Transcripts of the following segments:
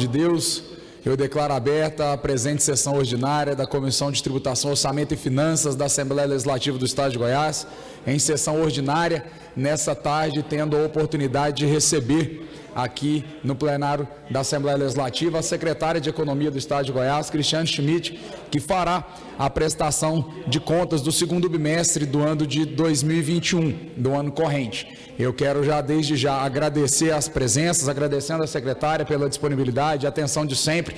de Deus, eu declaro aberta a presente sessão ordinária da Comissão de Tributação, Orçamento e Finanças da Assembleia Legislativa do Estado de Goiás, em sessão ordinária, nessa tarde, tendo a oportunidade de receber aqui no plenário da Assembleia Legislativa a secretária de Economia do Estado de Goiás, Cristiane Schmidt, que fará a prestação de contas do segundo bimestre do ano de 2021, do ano corrente. Eu quero desde já agradecer as presenças, agradecendo a secretária pela disponibilidade, atenção de sempre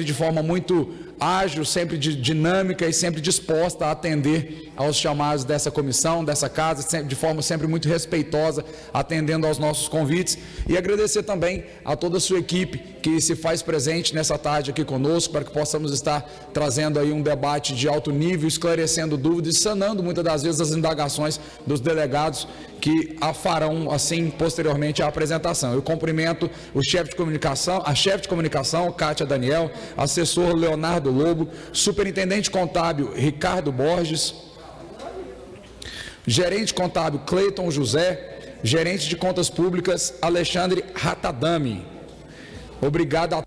de forma muito ágil, sempre dinâmica e sempre disposta a atender aos chamados dessa comissão, dessa casa, de forma sempre muito respeitosa, atendendo aos nossos convites, e agradecer também a toda a sua equipe que se faz presente nessa tarde aqui conosco, para que possamos estar trazendo aí um debate de alto nível, esclarecendo dúvidas e sanando muitas das vezes as indagações dos delegados que farão assim posteriormente a apresentação. Eu cumprimento a chefe de comunicação, Kátia Daniel, assessor Leonardo Lobo, superintendente contábil Ricardo Borges, gerente contábil Cleiton José, gerente de contas públicas Alexandre Ratadami. Obrigado a todos.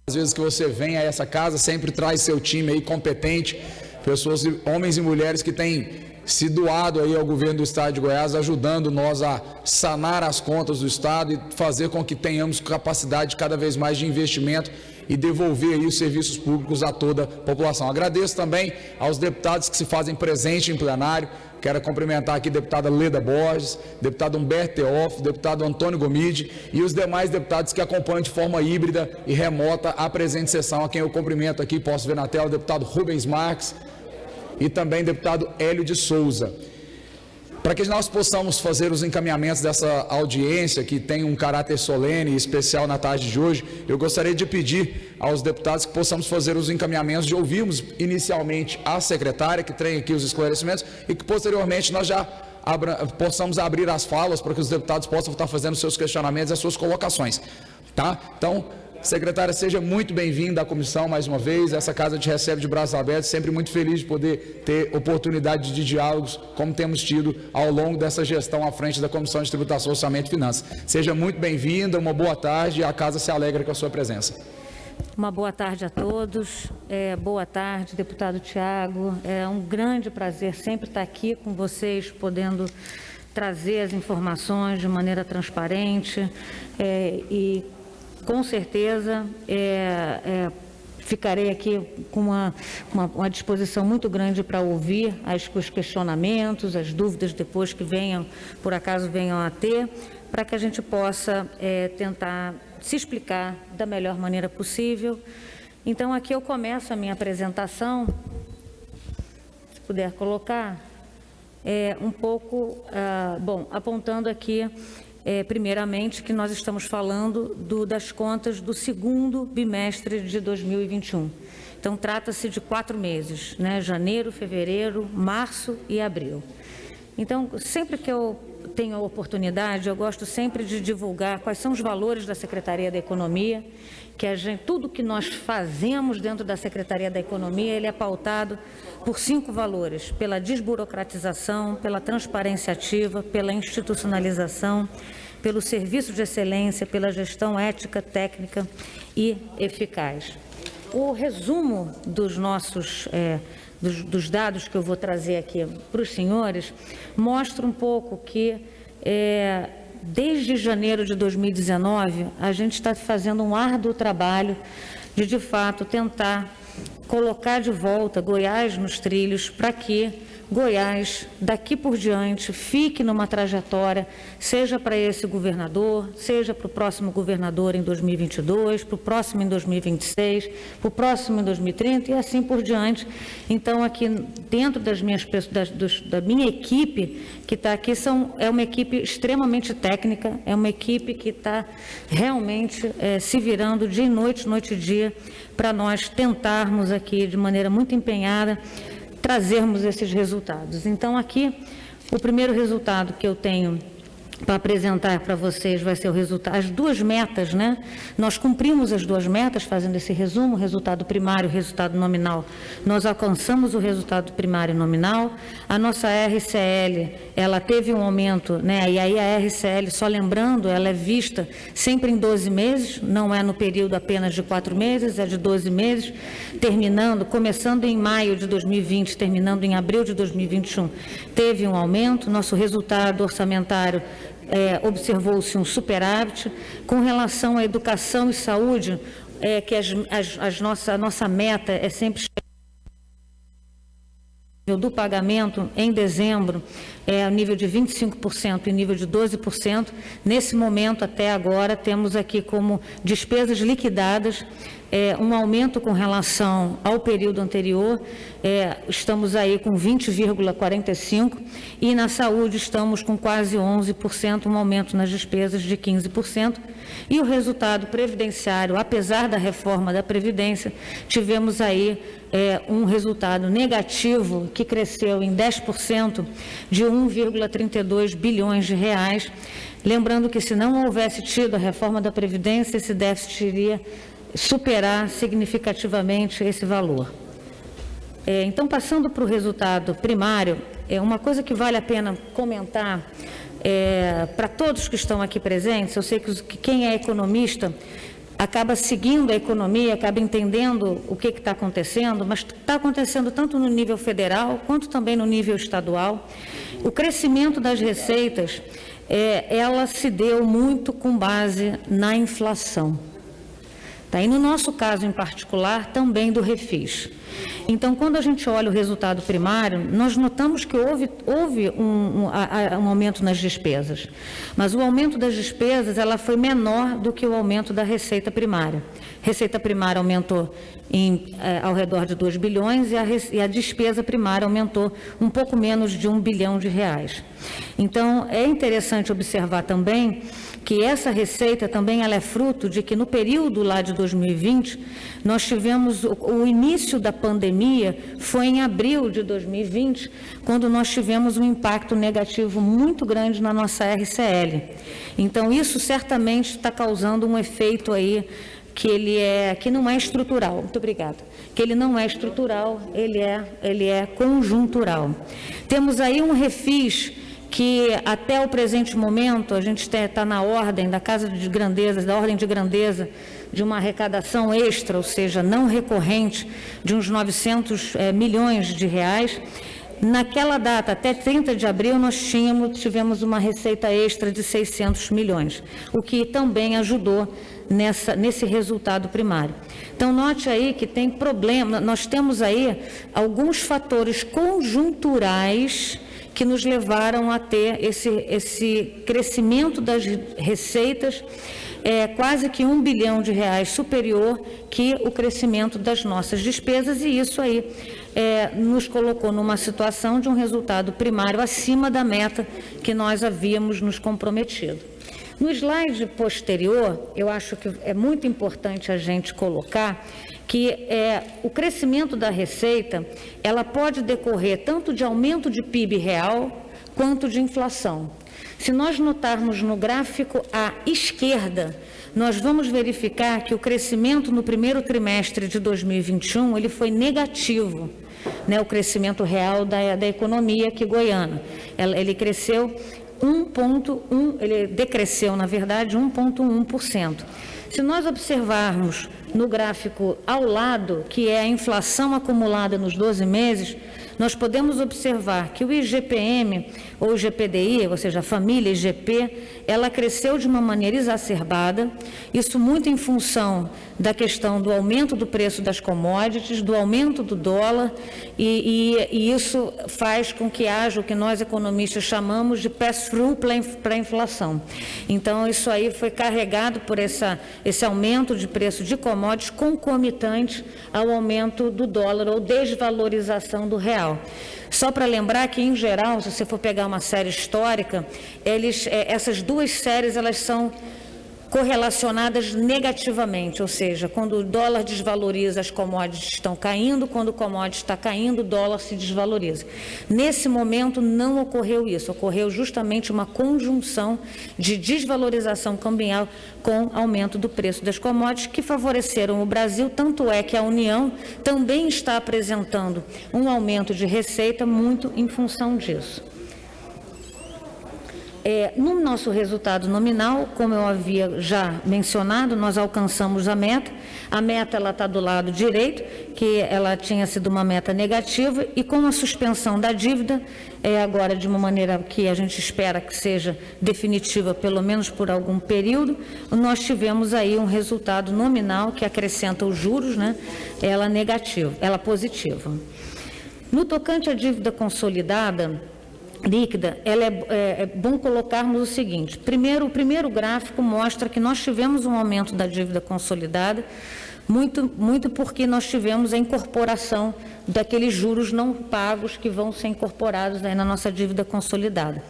Às vezes que você vem a essa casa, sempre traz seu time aí competente, pessoas, homens e mulheres que têm se doado aí ao governo do Estado de Goiás, ajudando nós a sanar as contas do Estado e fazer com que tenhamos capacidade cada vez mais de investimento e devolver aí os serviços públicos a toda a população. Agradeço também aos deputados que se fazem presente em plenário. Quero cumprimentar aqui a deputada Leda Borges, deputado Humberto Teófilo, deputado Antônio Gomide e os demais deputados que acompanham de forma híbrida e remota a presente sessão, a quem eu cumprimento aqui, posso ver na tela, o deputado Rubens Marques e também deputado Hélio de Souza. Para que nós possamos fazer os encaminhamentos dessa audiência, que tem um caráter solene e especial na tarde de hoje, eu gostaria de pedir aos deputados que possamos fazer os encaminhamentos, de ouvirmos inicialmente a secretária, que tem aqui os esclarecimentos, e que posteriormente nós já possamos abrir as falas para que os deputados possam estar fazendo seus questionamentos e as suas colocações. Tá? Então, secretária, seja muito bem-vinda à comissão mais uma vez. Essa casa te recebe de braços abertos, sempre muito feliz de poder ter oportunidade de diálogos, como temos tido ao longo dessa gestão à frente da Comissão de Tributação, Orçamento e Finanças. Seja muito bem-vinda, uma boa tarde, e a casa se alegra com a sua presença. Uma boa tarde a todos. Boa tarde, deputado Tiago. É um grande prazer sempre estar aqui com vocês, podendo trazer as informações de maneira transparente e com certeza, ficarei aqui com uma disposição muito grande para ouvir os questionamentos, as dúvidas depois que por acaso venham a ter, para que a gente possa tentar se explicar da melhor maneira possível. Então, aqui eu começo a minha apresentação, se puder colocar, um pouco, apontando aqui, primeiramente, que nós estamos falando das contas do segundo bimestre de 2021. Então, trata-se de 4 meses, né? Janeiro, fevereiro, março e abril. Então, sempre que eu tenho a oportunidade, eu gosto sempre de divulgar quais são os valores da Secretaria da Economia, que tudo que nós fazemos dentro da Secretaria da Economia, ele é pautado por 5 valores: pela desburocratização, pela transparência ativa, pela institucionalização, pelo serviço de excelência, pela gestão ética, técnica e eficaz. O resumo dos nossos dos dados que eu vou trazer aqui para os senhores mostra um pouco que desde janeiro de 2019 a gente está fazendo um árduo trabalho de fato tentar colocar de volta Goiás nos trilhos, para que Goiás, daqui por diante, fique numa trajetória, seja para esse governador, seja para o próximo governador em 2022, para o próximo em 2026, para o próximo em 2030 e assim por diante. Então, aqui dentro da minha equipe que está aqui, é uma equipe extremamente técnica, é uma equipe que está realmente se virando dia e noite, noite e dia, para nós tentarmos aqui, de maneira muito empenhada, trazermos esses resultados. Então, aqui, o primeiro resultado que eu tenho para apresentar para vocês vai ser o resultado, as duas metas, né? Nós cumprimos as duas metas, fazendo esse resumo, resultado primário e resultado nominal. Nós alcançamos o resultado primário e nominal. A nossa RCL, ela teve um aumento, né? E aí a RCL, só lembrando, ela é vista sempre em 12 meses, não é no período apenas de 4 meses, é de 12 meses, começando em maio de 2020, terminando em abril de 2021, teve um aumento. Nosso resultado orçamentário observou-se um superávit. Com relação à educação e saúde, que a nossa meta é sempre do pagamento em dezembro, a nível de 25% e nível de 12%. Nesse momento, até agora, temos aqui como despesas liquidadas um aumento com relação ao período anterior, estamos aí com 20,45%, e na saúde estamos com quase 11%, um aumento nas despesas de 15%, e o resultado previdenciário, apesar da reforma da Previdência, tivemos aí um resultado negativo que cresceu em 10%, de 1,32 bilhões de reais. Lembrando que, se não houvesse tido a reforma da Previdência, esse déficit iria superar significativamente esse valor. Então, passando para o resultado primário, uma coisa que vale a pena comentar para todos que estão aqui presentes. Eu sei que quem é economista acaba seguindo a economia, acaba entendendo o que está acontecendo, mas está acontecendo tanto no nível federal quanto também no nível estadual. O crescimento das receitas, ela se deu muito com base na inflação. Tá? E no nosso caso em particular, também do refis. Então, quando a gente olha o resultado primário, nós notamos que houve um aumento nas despesas, mas o aumento das despesas ela foi menor do que o aumento da receita primária. Receita primária aumentou ao redor de 2 bilhões e a despesa primária aumentou um pouco menos de 1 bilhão de reais. Então, é interessante observar também que essa receita também ela é fruto de que no período lá de 2020, nós tivemos o início da pandemia, foi em abril de 2020, quando nós tivemos um impacto negativo muito grande na nossa RCL. Então, isso certamente está causando um efeito aí que não é estrutural. Muito obrigada. Que ele não é estrutural, ele é conjuntural. Temos aí um refis que até o presente momento a gente está na ordem da ordem de grandeza de uma arrecadação extra, ou seja, não recorrente, de uns 900 milhões de reais. Naquela data, até 30 de abril, nós tivemos uma receita extra de 600 milhões, o que também ajudou nesse resultado primário. Então, note aí que tem problema, nós temos aí alguns fatores conjunturais que nos levaram a ter esse crescimento das receitas, quase que 1 bilhão de reais superior que o crescimento das nossas despesas, e isso aí nos colocou numa situação de um resultado primário acima da meta que nós havíamos nos comprometido. No slide posterior, eu acho que é muito importante a gente colocar que o crescimento da receita, ela pode decorrer tanto de aumento de PIB real, quanto de inflação. Se nós notarmos no gráfico à esquerda, nós vamos verificar que o crescimento no primeiro trimestre de 2021, ele foi negativo, né, o crescimento real da economia aqui goiana. Ele cresceu 1,1%, ele decresceu, na verdade, 1,1%. Se nós observarmos no gráfico ao lado, que é a inflação acumulada nos 12 meses, nós podemos observar que o IGPM, ou IGPDI, ou seja, a família IGP, ela cresceu de uma maneira exacerbada, isso muito em função da questão do aumento do preço das commodities, do aumento do dólar, e isso faz com que haja o que nós economistas chamamos de pass-through para a inflação. Então, isso aí foi carregado por esse aumento de preço de commodities concomitante ao aumento do dólar ou desvalorização do real. Só para lembrar que, em geral, se você for pegar uma série histórica, essas duas séries elas são correlacionadas negativamente, ou seja, quando o dólar desvaloriza, as commodities estão caindo, quando o commodity está caindo, o dólar se desvaloriza. Nesse momento não ocorreu isso, ocorreu justamente uma conjunção de desvalorização cambial com aumento do preço das commodities que favoreceram o Brasil, tanto é que a União também está apresentando um aumento de receita muito em função disso. No nosso resultado nominal, como eu havia já mencionado, nós alcançamos a meta. A meta ela está do lado direito, que ela tinha sido uma meta negativa, e com a suspensão da dívida, agora de uma maneira que a gente espera que seja definitiva, pelo menos por algum período, nós tivemos aí um resultado nominal que acrescenta os juros, né? Ela positiva. No tocante à dívida consolidada líquida, é bom colocarmos o seguinte: o primeiro gráfico mostra que nós tivemos um aumento da dívida consolidada, muito porque nós tivemos a incorporação daqueles juros não pagos que vão ser incorporados aí na nossa dívida consolidada.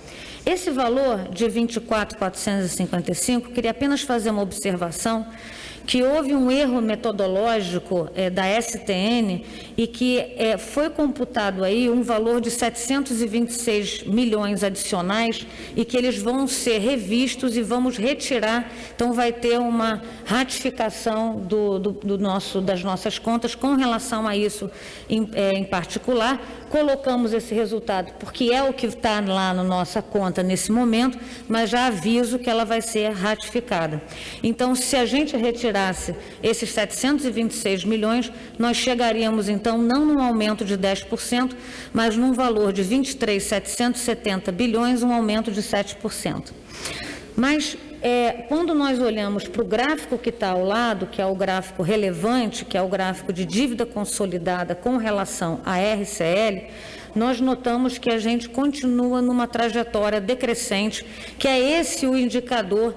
Esse valor de 24.455, queria apenas fazer uma observação, que houve um erro metodológico da STN e que foi computado aí um valor de 726 milhões adicionais e que eles vão ser revistos e vamos retirar, então vai ter uma ratificação das nossas contas com relação a isso em particular. Colocamos esse resultado porque é o que está lá na nossa conta nesse momento, mas já aviso que ela vai ser ratificada. Então, se a gente retirar esses 726 milhões, nós chegaríamos, então, não num aumento de 10%, mas num valor de 23.770 bilhões, um aumento de 7%. Mas, quando nós olhamos para o gráfico que está ao lado, que é o gráfico relevante, que é o gráfico de dívida consolidada com relação à RCL, nós notamos que a gente continua numa trajetória decrescente, que é esse o indicador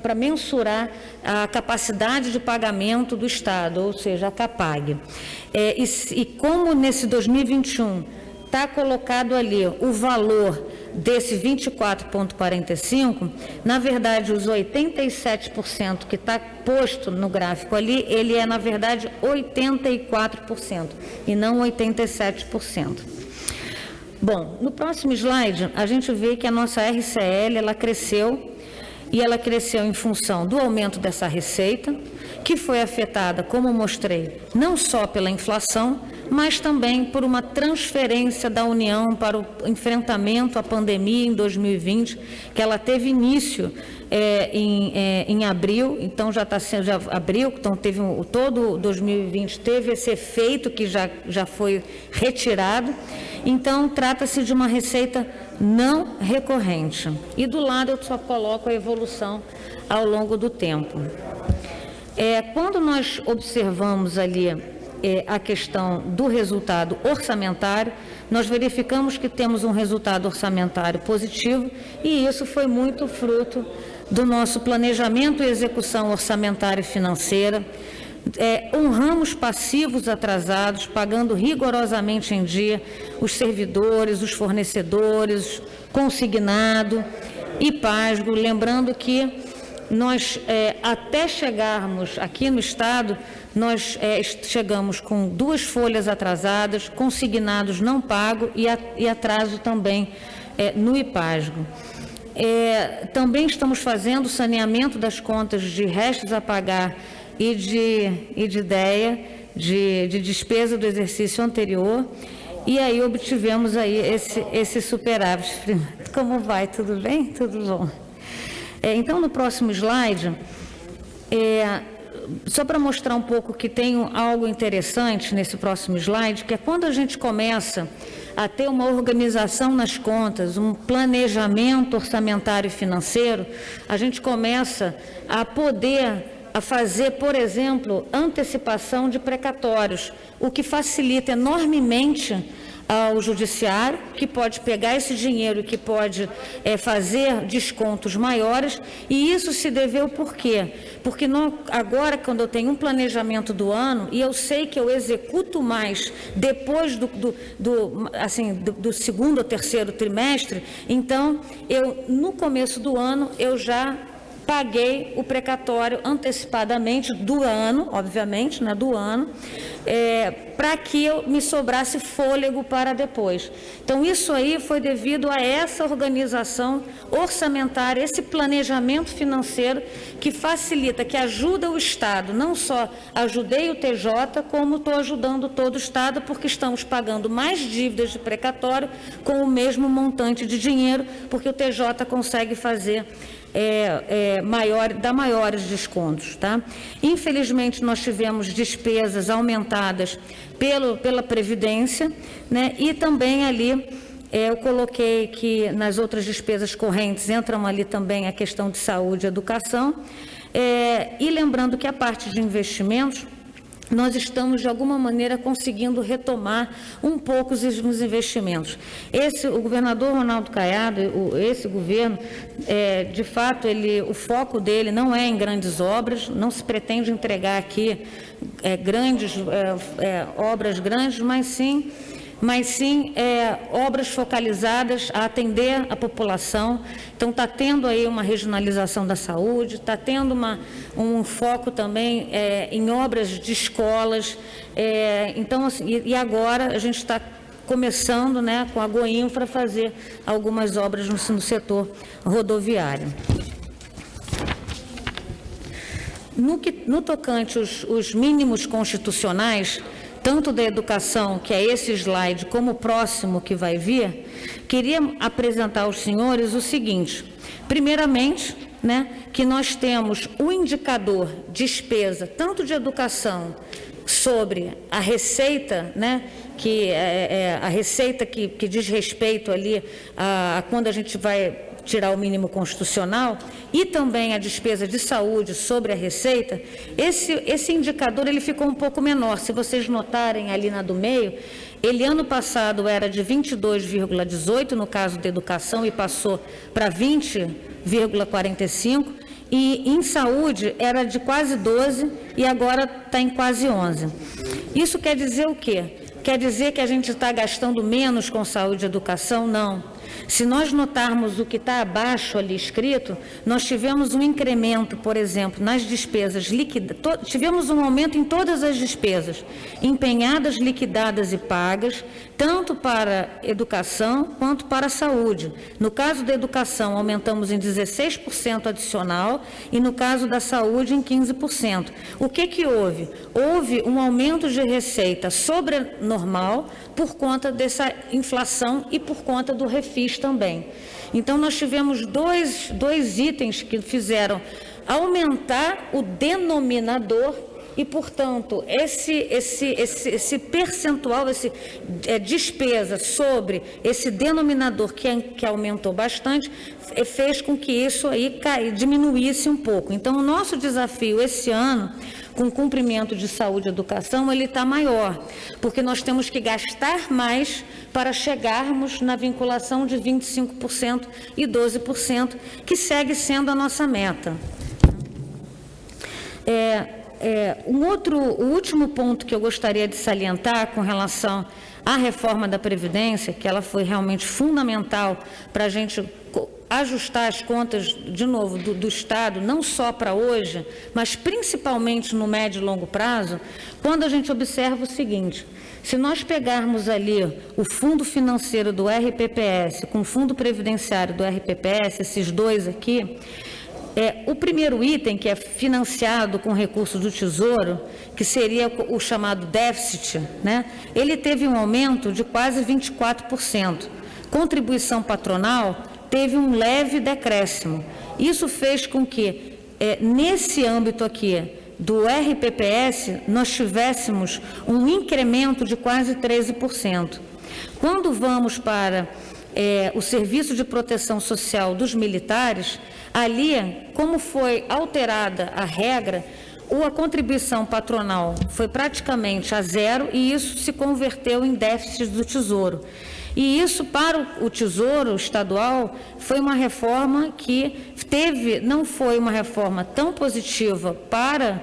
para mensurar a capacidade de pagamento do Estado, ou seja, a CAPAG. E como nesse 2021 está colocado ali o valor desse 24,45, na verdade, os 87% que está posto no gráfico ali, ele é, na verdade, 84% e não 87%. Bom, no próximo slide, a gente vê que a nossa RCL, ela cresceu, e ela cresceu em função do aumento dessa receita, que foi afetada, como mostrei, não só pela inflação, mas também por uma transferência da União para o enfrentamento à pandemia em 2020, que ela teve início em abril, então já está sendo abril, então teve todo 2020 teve esse efeito que já foi retirado. Então trata-se de uma receita não recorrente. E do lado eu só coloco a evolução ao longo do tempo. Quando nós observamos ali a questão do resultado orçamentário, nós verificamos que temos um resultado orçamentário positivo, e isso foi muito fruto do nosso planejamento e execução orçamentária e financeira. Honramos passivos atrasados, pagando rigorosamente em dia os servidores, os fornecedores, consignado e pasgo, lembrando que nós, até chegarmos aqui no Estado, nós chegamos com 2 folhas atrasadas, consignados não pagos e atraso também no IPASGO. Também estamos fazendo saneamento das contas de restos a pagar e de ideia, de despesa do exercício anterior, e aí obtivemos aí esse superávit. Como vai? Tudo bem? Tudo bom. Então, no próximo slide, só para mostrar um pouco que tem algo interessante nesse próximo slide, que é quando a gente começa a ter uma organização nas contas, um planejamento orçamentário e financeiro, a gente começa a poder fazer, por exemplo, antecipação de precatórios, o que facilita enormemente ao judiciário, que pode pegar esse dinheiro e que pode fazer descontos maiores, e isso se deveu por quê? Porque agora, quando eu tenho um planejamento do ano, e eu sei que eu executo mais depois do segundo ou terceiro trimestre, então, no começo do ano, eu já paguei o precatório antecipadamente do ano, obviamente, né, do ano, para que me sobrasse fôlego para depois. Então, isso aí foi devido a essa organização orçamentária, esse planejamento financeiro que facilita, que ajuda o Estado. Não só ajudei o TJ, como estou ajudando todo o Estado, porque estamos pagando mais dívidas de precatório com o mesmo montante de dinheiro, porque o TJ consegue fazer dar maiores descontos, tá? Infelizmente, nós tivemos despesas aumentadas pela Previdência, né? E também ali, eu coloquei que nas outras despesas correntes entram ali também a questão de saúde e educação, e lembrando que a parte de investimentos, nós estamos, de alguma maneira, conseguindo retomar um pouco os investimentos. O governador Ronaldo Caiado, esse governo, de fato, o foco dele não é em grandes obras, não se pretende entregar aqui obras grandes, mas sim obras focalizadas a atender a população. Então, está tendo aí uma regionalização da saúde, está tendo um foco também em obras de escolas. Então, assim, e agora a gente está começando, né, com a Goinfra, a fazer algumas obras no setor rodoviário. No tocante os mínimos constitucionais, tanto da educação, que é esse slide, como o próximo que vai vir, queria apresentar aos senhores o seguinte: primeiramente, né, que nós temos o indicador despesa, tanto de educação, sobre a receita, né, que a receita que diz respeito ali a quando a gente vai tirar o mínimo constitucional, e também a despesa de saúde sobre a receita. Esse indicador ele ficou um pouco menor. Se vocês notarem ali na do meio, ele ano passado era de 22,18 no caso da educação e passou para 20,45, e em saúde era de quase 12 e agora está em quase 11. Isso quer dizer o quê? Quer dizer que a gente está gastando menos com saúde e educação? Não. Se nós notarmos o que está abaixo ali escrito, nós tivemos um incremento, por exemplo, nas despesas liquidadas, tivemos um aumento em todas as despesas, empenhadas, liquidadas e pagas, tanto para educação quanto para a saúde. No caso da educação, aumentamos em 16% adicional e no caso da saúde em 15%. O que houve? Houve um aumento de receita sobrenormal por conta dessa inflação e por conta do refis também. Então, nós tivemos dois itens que fizeram aumentar o denominador e, portanto, esse percentual, despesa sobre esse denominador que aumentou bastante, fez com que isso aí diminuísse um pouco. Então, o nosso desafio esse ano, com o cumprimento de saúde e educação, ele está maior, porque nós temos que gastar mais para chegarmos na vinculação de 25% e 12%, que segue sendo a nossa meta. O último ponto que eu gostaria de salientar com relação à reforma da Previdência, que ela foi realmente fundamental para a gente ajustar as contas, de novo, do Estado, não só para hoje, mas principalmente no médio e longo prazo, quando a gente observa o seguinte: se nós pegarmos ali o fundo financeiro do RPPS com o fundo previdenciário do RPPS, esses dois aqui, o primeiro item, que é financiado com recursos do Tesouro, que seria o chamado déficit, né, ele teve um aumento de quase 24%. Contribuição patronal teve um leve decréscimo. Isso fez com que, nesse âmbito aqui do RPPS, nós tivéssemos um incremento de quase 13%. Quando vamos para o Serviço de Proteção Social dos Militares, ali, como foi alterada a regra, a contribuição patronal foi praticamente a zero e isso se converteu em déficit do Tesouro. E isso, para o Tesouro Estadual, foi uma reforma que não foi uma reforma tão positiva para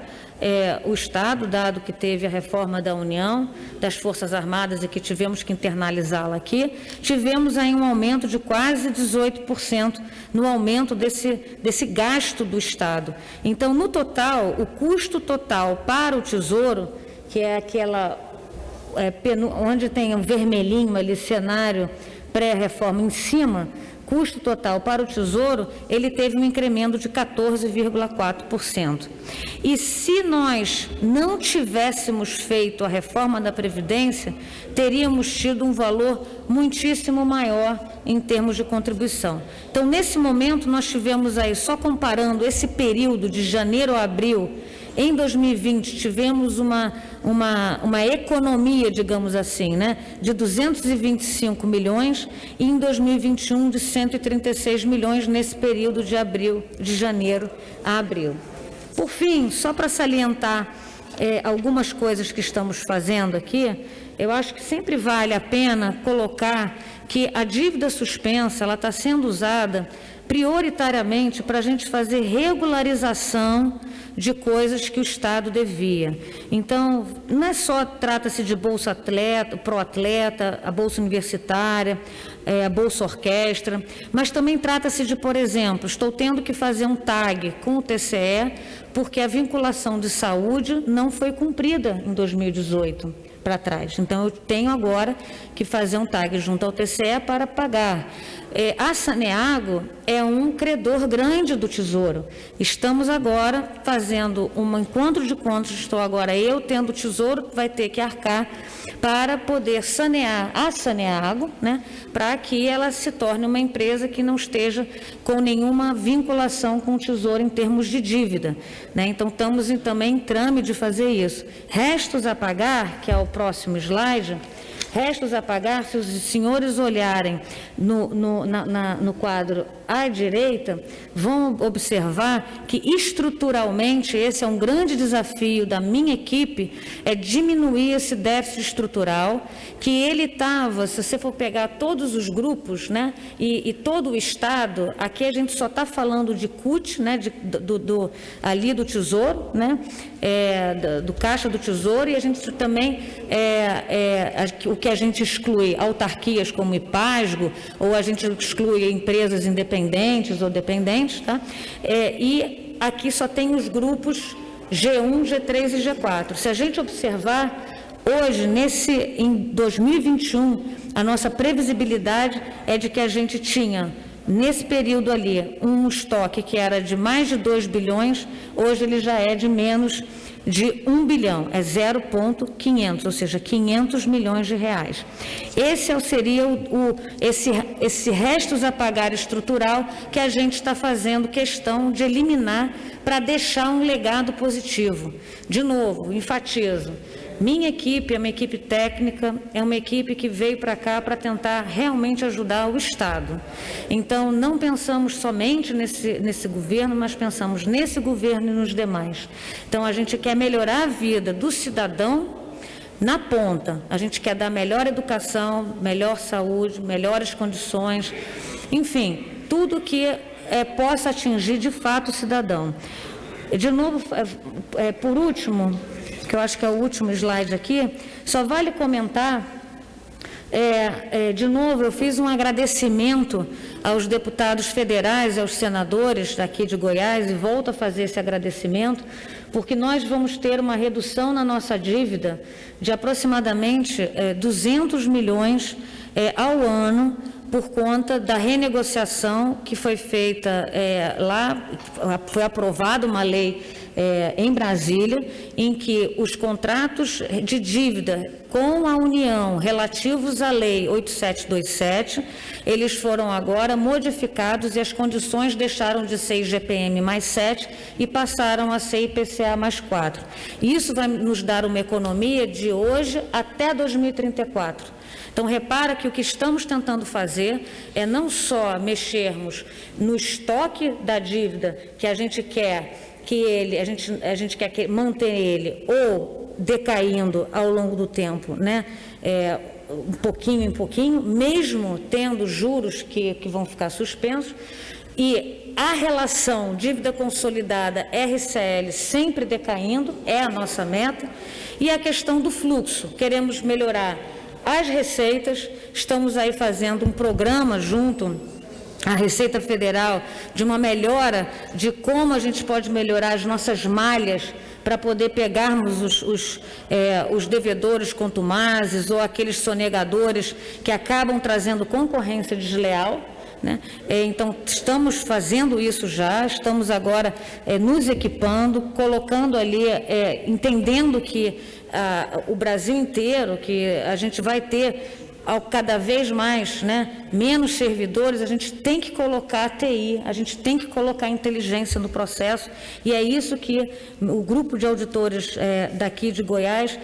o Estado, dado que teve a reforma da União, das Forças Armadas e que tivemos que internalizá-la aqui, tivemos aí um aumento de quase 18% no aumento desse gasto do Estado. Então, no total, o custo total para o Tesouro, que é aquela, onde tem um vermelhinho ali, cenário pré-reforma em cima, custo total para o Tesouro, ele teve um incremento de 14,4%. E se nós não tivéssemos feito a reforma da Previdência, teríamos tido um valor muitíssimo maior em termos de contribuição. Então, nesse momento, nós tivemos aí, só comparando esse período de janeiro a abril, em 2020, tivemos uma economia, digamos assim, né, de 225 milhões e em 2021 de 136 milhões nesse período de janeiro a abril. Por fim, só para salientar algumas coisas que estamos fazendo aqui, eu acho que sempre vale a pena colocar que a dívida suspensa ela está sendo usada prioritariamente para a gente fazer regularização de coisas que o Estado devia. Então, não é só, trata-se de Bolsa Atleta, Proatleta, a Bolsa Universitária, a Bolsa Orquestra, mas também trata-se de, por exemplo, estou tendo que fazer um TAG com o TCE porque a vinculação de saúde não foi cumprida em 2018 para trás. Então, eu tenho agora que fazer um TAG junto ao TCE para pagar. A Saneago é um credor grande do Tesouro. Estamos agora fazendo um encontro de contas, estou agora eu tendo o Tesouro, vai ter que arcar para poder sanear a Saneago, né, para que ela se torne uma empresa que não esteja com nenhuma vinculação com o Tesouro em termos de dívida, né? Então, estamos também em trâmite de fazer isso. Restos a pagar, que é o próximo slide, restos a pagar, se os senhores olharem no quadro à direita, vão observar que estruturalmente esse é um grande desafio da minha equipe, é diminuir esse déficit estrutural, que ele estava, se você for pegar todos os grupos, né, e todo o Estado, aqui a gente só está falando de CUT, né, ali do Tesouro, né, do Caixa do Tesouro, e a gente também, o que a gente exclui, autarquias como IPASGO, ou a gente exclui empresas independentes ou dependentes, tá? E aqui só tem os grupos G1, G3 e G4. Se a gente observar, hoje, em 2021, a nossa previsibilidade é de que a gente tinha, nesse período ali, um estoque que era de mais de 2 bilhões, hoje ele já é de menos de 1 bilhão, é 0,500, ou seja, 500 milhões de reais. Esse seria esse restos a pagar estrutural que a gente está fazendo questão de eliminar para deixar um legado positivo. De novo, enfatizo, minha equipe, a minha equipe técnica, é uma equipe que veio para cá para tentar realmente ajudar o Estado. Então, não pensamos somente nesse governo, mas pensamos nesse governo e nos demais. Então, a gente quer melhorar a vida do cidadão na ponta. A gente quer dar melhor educação, melhor saúde, melhores condições, enfim, tudo que possa atingir de fato o cidadão. De novo, por último, que eu acho que é o último slide aqui, só vale comentar, de novo, eu fiz um agradecimento aos deputados federais, aos senadores daqui de Goiás, e volto a fazer esse agradecimento, porque nós vamos ter uma redução na nossa dívida de aproximadamente 200 milhões ao ano, por conta da renegociação que foi feita lá, foi aprovada uma lei em Brasília, em que os contratos de dívida com a União relativos à Lei 8727, eles foram agora modificados e as condições deixaram de ser IGPM mais 7 e passaram a ser IPCA mais 4. Isso vai nos dar uma economia de hoje até 2034. Então, repara que o que estamos tentando fazer é não só mexermos no estoque da dívida que a gente quer a gente quer manter ele ou decaindo ao longo do tempo, né? pouquinho em pouquinho, mesmo tendo juros que vão ficar suspensos, e a relação dívida consolidada RCL sempre decaindo, é a nossa meta, e a questão do fluxo, queremos melhorar as receitas, estamos aí fazendo um programa junto à Receita Federal de uma melhora de como a gente pode melhorar as nossas malhas para poder pegarmos os devedores contumazes ou aqueles sonegadores que acabam trazendo concorrência desleal, né? Então, estamos fazendo isso já, estamos agora nos equipando, colocando ali, entendendo que o Brasil inteiro, que a gente vai ter cada vez mais, né, menos servidores, a gente tem que colocar a TI, a gente tem que colocar a inteligência no processo, e é isso que o grupo de auditores daqui de Goiás,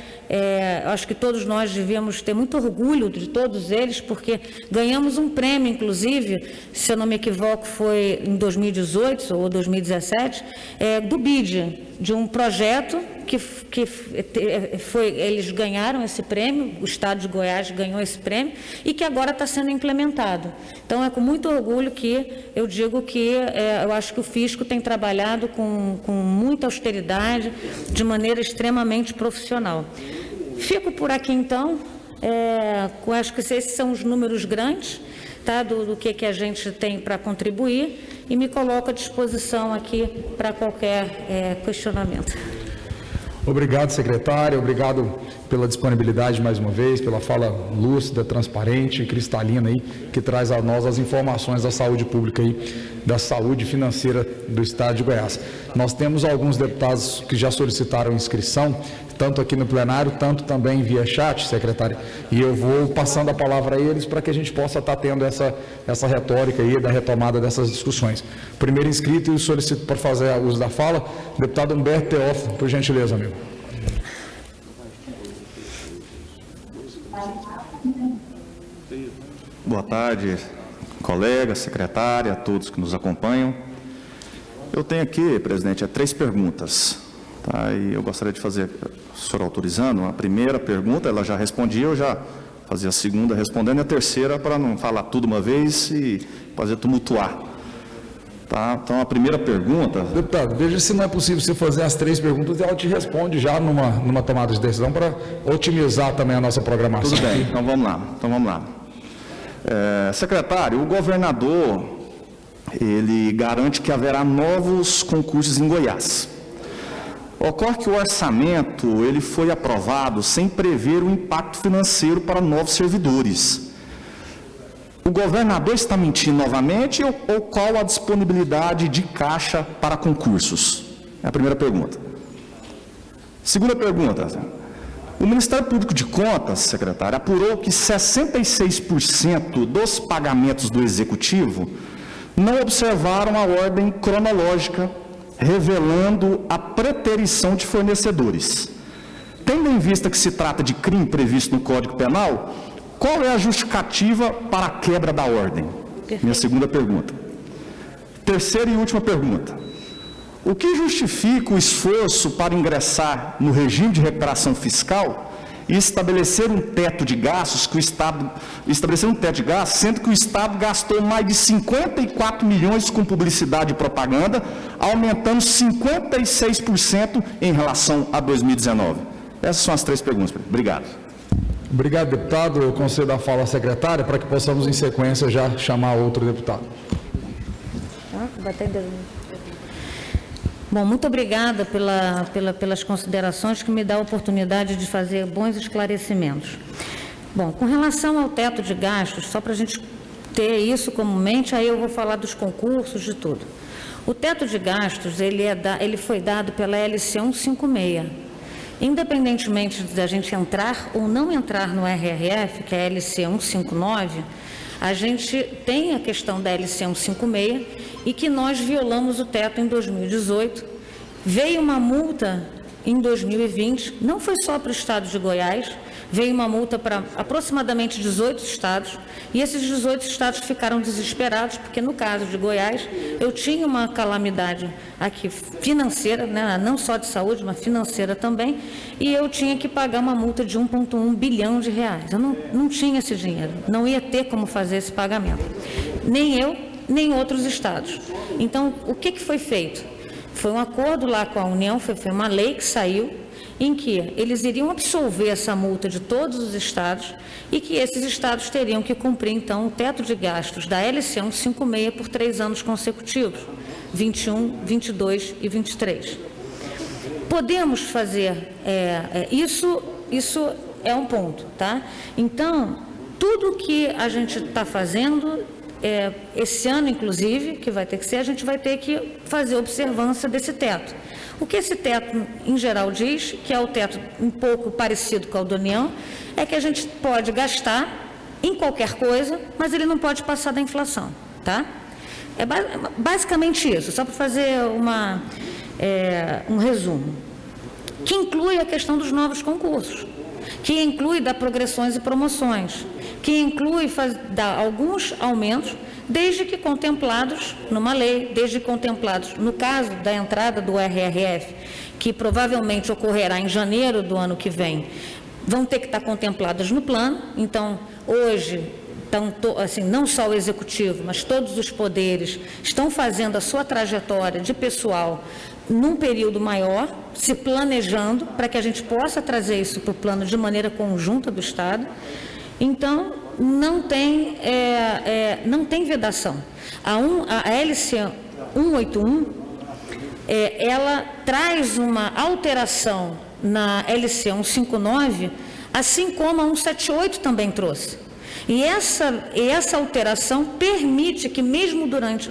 acho que todos nós devíamos ter muito orgulho de todos eles, porque ganhamos um prêmio, inclusive, se eu não me equivoco, foi em 2018 ou 2017, do BID, de um projeto eles ganharam esse prêmio, o Estado de Goiás ganhou esse prêmio, e que agora está sendo implementado. Então, é com muito orgulho que eu digo que eu acho que o Fisco tem trabalhado com muita austeridade, de maneira extremamente profissional. Fico por aqui, então, acho que esses são os números grandes, tá, do que a gente tem para contribuir, e me coloco à disposição aqui para qualquer questionamento. Obrigado, secretária, obrigado pela disponibilidade mais uma vez, pela fala lúcida, transparente, cristalina aí, que traz a nós as informações da saúde pública aí, da saúde financeira do Estado de Goiás. Nós temos alguns deputados que já solicitaram inscrição, tanto aqui no plenário, tanto também via chat, secretária, e eu vou passando a palavra a eles para que a gente possa estar tendo essa retórica aí, da retomada dessas discussões. Primeiro inscrito, e solicito para fazer uso da fala, deputado Humberto Teófilo, por gentileza, amigo. Boa tarde, colega, secretária, a todos que nos acompanham. Eu tenho aqui, presidente, 3 perguntas, tá? E eu gostaria de fazer, o senhor autorizando, a primeira pergunta, ela já respondia, eu já fazia a segunda respondendo, e a terceira para não falar tudo uma vez e fazer tumultuar. Tá? Então, a primeira pergunta... Deputado, veja se não é possível você fazer as 3 perguntas e ela te responde já numa tomada de decisão para otimizar também a nossa programação. Tudo bem, então vamos lá. Secretário, o governador, ele garante que haverá novos concursos em Goiás. Ocorre que o orçamento, ele foi aprovado sem prever o impacto financeiro para novos servidores. O governador está mentindo novamente ou qual a disponibilidade de caixa para concursos? É a primeira pergunta. Segunda pergunta. O Ministério Público de Contas, secretário, apurou que 66% dos pagamentos do Executivo não observaram a ordem cronológica, revelando a preterição de fornecedores. Tendo em vista que se trata de crime previsto no Código Penal, qual é a justificativa para a quebra da ordem? Perfeito. Minha segunda pergunta. Terceira e última pergunta. O que justifica o esforço para ingressar no regime de recuperação fiscal e estabelecer um teto de gastos, sendo que o Estado gastou mais de 54 milhões com publicidade e propaganda, aumentando 56% em relação a 2019? Essas são as 3 perguntas. Obrigado. Obrigado, deputado. Eu concedo a fala à secretária para que possamos, em sequência, já chamar outro deputado. Bom, muito obrigada pelas considerações que me dá a oportunidade de fazer bons esclarecimentos. Bom, com relação ao teto de gastos, só para a gente ter isso como mente, aí eu vou falar dos concursos, de tudo. O teto de gastos, ele foi dado pela LC 156. Independentemente de a gente entrar ou não entrar no RRF, que é a LC 159, a gente tem a questão da LC 156 e que nós violamos o teto em 2018. Veio uma multa em 2020, não foi só para o Estado de Goiás, veio uma multa para aproximadamente 18 estados, e esses 18 estados ficaram desesperados, porque no caso de Goiás, eu tinha uma calamidade aqui financeira, né, não só de saúde, mas financeira também, e eu tinha que pagar uma multa de 1,1 bilhão de reais. Eu não tinha esse dinheiro, não ia ter como fazer esse pagamento. Nem eu, nem outros estados. Então, o que foi feito? Foi um acordo lá com a União, foi uma lei que saiu, em que eles iriam absolver essa multa de todos os estados e que esses estados teriam que cumprir, então, o teto de gastos da LC 156 por 3 anos consecutivos, 21, 22 e 23. Podemos fazer isso é um ponto, tá? Então, tudo que a gente está fazendo, esse ano, inclusive, que vai ter que ser, a gente vai ter que fazer observância desse teto. O que esse teto, em geral, diz, que é o teto um pouco parecido com o da União, é que a gente pode gastar em qualquer coisa, mas ele não pode passar da inflação, tá? É basicamente isso, só para fazer um resumo, que inclui a questão dos novos concursos, que inclui dar progressões e promoções, que inclui dar alguns aumentos, desde que contemplados numa lei, desde contemplados no caso da entrada do RRF, que provavelmente ocorrerá em janeiro do ano que vem, vão ter que estar contempladas no plano. Então, hoje, assim, não só o Executivo, mas todos os poderes estão fazendo a sua trajetória de pessoal num período maior, se planejando para que a gente possa trazer isso para o plano de maneira conjunta do Estado. Então, não tem vedação. A LC 181, ela traz uma alteração na LC 159, assim como a 178 também trouxe. E essa alteração permite que mesmo durante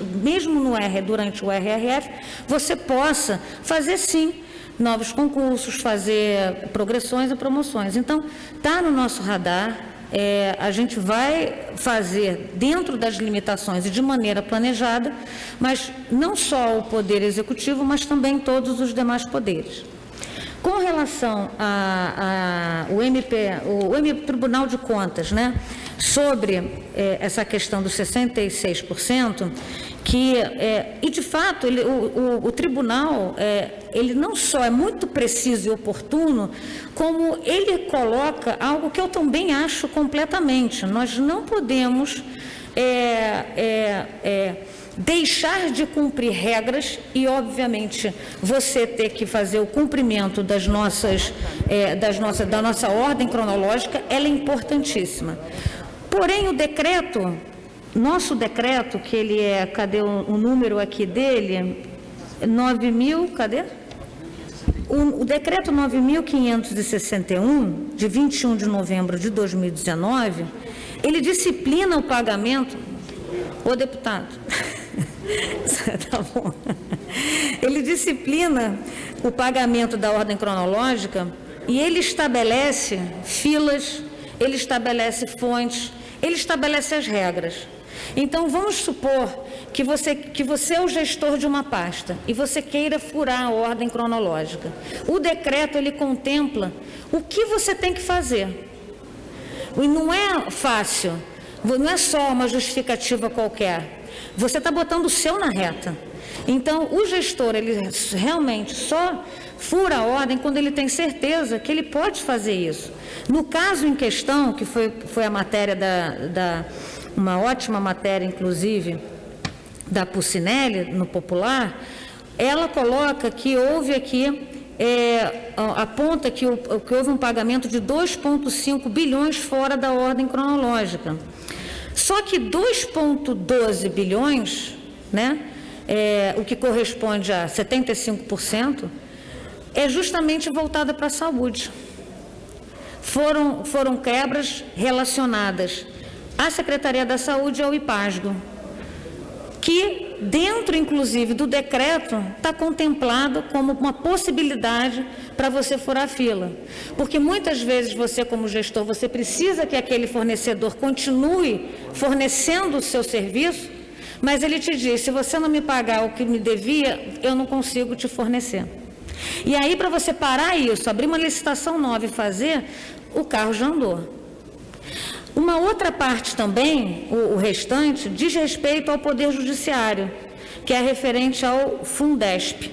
o RRF, você possa fazer, sim, novos concursos, fazer progressões e promoções. Então, está no nosso radar. A gente vai fazer dentro das limitações e de maneira planejada, mas não só o Poder Executivo, mas também todos os demais poderes. Com relação ao Tribunal de Contas, né, sobre essa questão dos 66%, e de fato o tribunal, ele não só é muito preciso e oportuno, como ele coloca algo que eu também acho completamente. Nós não podemos deixar de cumprir regras e, obviamente, você ter que fazer o cumprimento da nossa ordem cronológica, ela é importantíssima. Porém, o decreto, nosso decreto, que ele cadê o número aqui dele? 9.000, cadê? O decreto 9.561, de 21 de novembro de 2019, ele disciplina o pagamento. Ô, deputado, tá bom. Ele disciplina o pagamento da ordem cronológica e ele estabelece filas, ele estabelece fontes, ele estabelece as regras. Então, vamos supor que você é o gestor de uma pasta e você queira furar a ordem cronológica. O decreto, ele contempla o que você tem que fazer. E não é fácil, não é só uma justificativa qualquer. Você está botando o seu na reta. Então, o gestor, ele realmente só fura a ordem quando ele tem certeza que ele pode fazer isso. No caso em questão, que foi a matéria uma ótima matéria, inclusive, da Pucinelli, no Popular, ela coloca que houve aqui, aponta que houve um pagamento de 2,5 bilhões fora da ordem cronológica. Só que 2,12 bilhões, né, o que corresponde a 75%, é justamente voltada para a saúde. Foram quebras relacionadas à Secretaria da Saúde e ao IPASGO, que dentro, inclusive, do decreto, está contemplado como uma possibilidade para você furar a fila. Porque muitas vezes você, como gestor, você precisa que aquele fornecedor continue fornecendo o seu serviço, mas ele te diz, se você não me pagar o que me devia, eu não consigo te fornecer. E aí, para você parar isso, abrir uma licitação nova e fazer, o carro já andou. Uma outra parte também, o restante, diz respeito ao Poder Judiciário, que é referente ao Fundesp.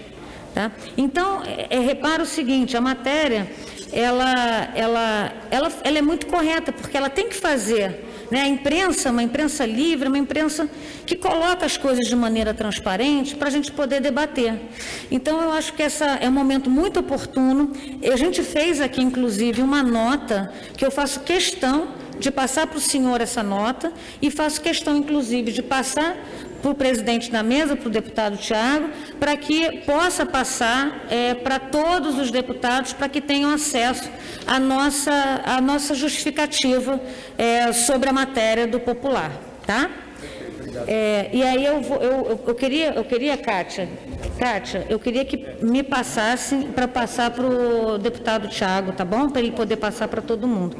Tá? Então, repara o seguinte, a matéria, ela é muito correta, porque ela tem que fazer, né, a imprensa, uma imprensa livre, uma imprensa que coloca as coisas de maneira transparente para a gente poder debater. Então, eu acho que essa é um momento muito oportuno. A gente fez aqui, inclusive, uma nota que eu faço questão de passar para o senhor essa nota e faço questão, inclusive, de passar para o presidente da mesa, para o deputado Tiago, para que possa passar para todos os deputados, para que tenham acesso à nossa justificativa sobre a matéria do popular, tá? E aí eu queria, Kátia, eu queria que me passasse para passar para o deputado Tiago, tá bom? Para ele poder passar para todo mundo.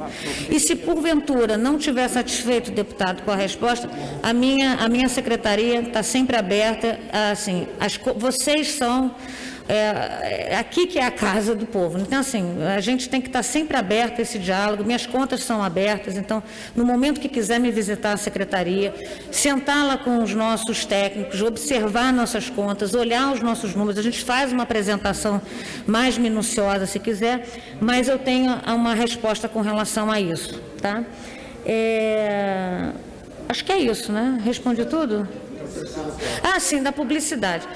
E se porventura não tiver satisfeito o deputado com a resposta, a minha secretaria está sempre aberta, assim, vocês são... aqui que é a casa do povo. Então, assim, a gente tem que estar sempre aberto a esse diálogo, minhas contas são abertas, então, no momento que quiser me visitar a secretaria, sentar lá com os nossos técnicos, observar nossas contas, olhar os nossos números, a gente faz uma apresentação mais minuciosa, se quiser, mas eu tenho uma resposta com relação a isso, tá? Acho que é isso, né? Respondi tudo? Sim, da publicidade.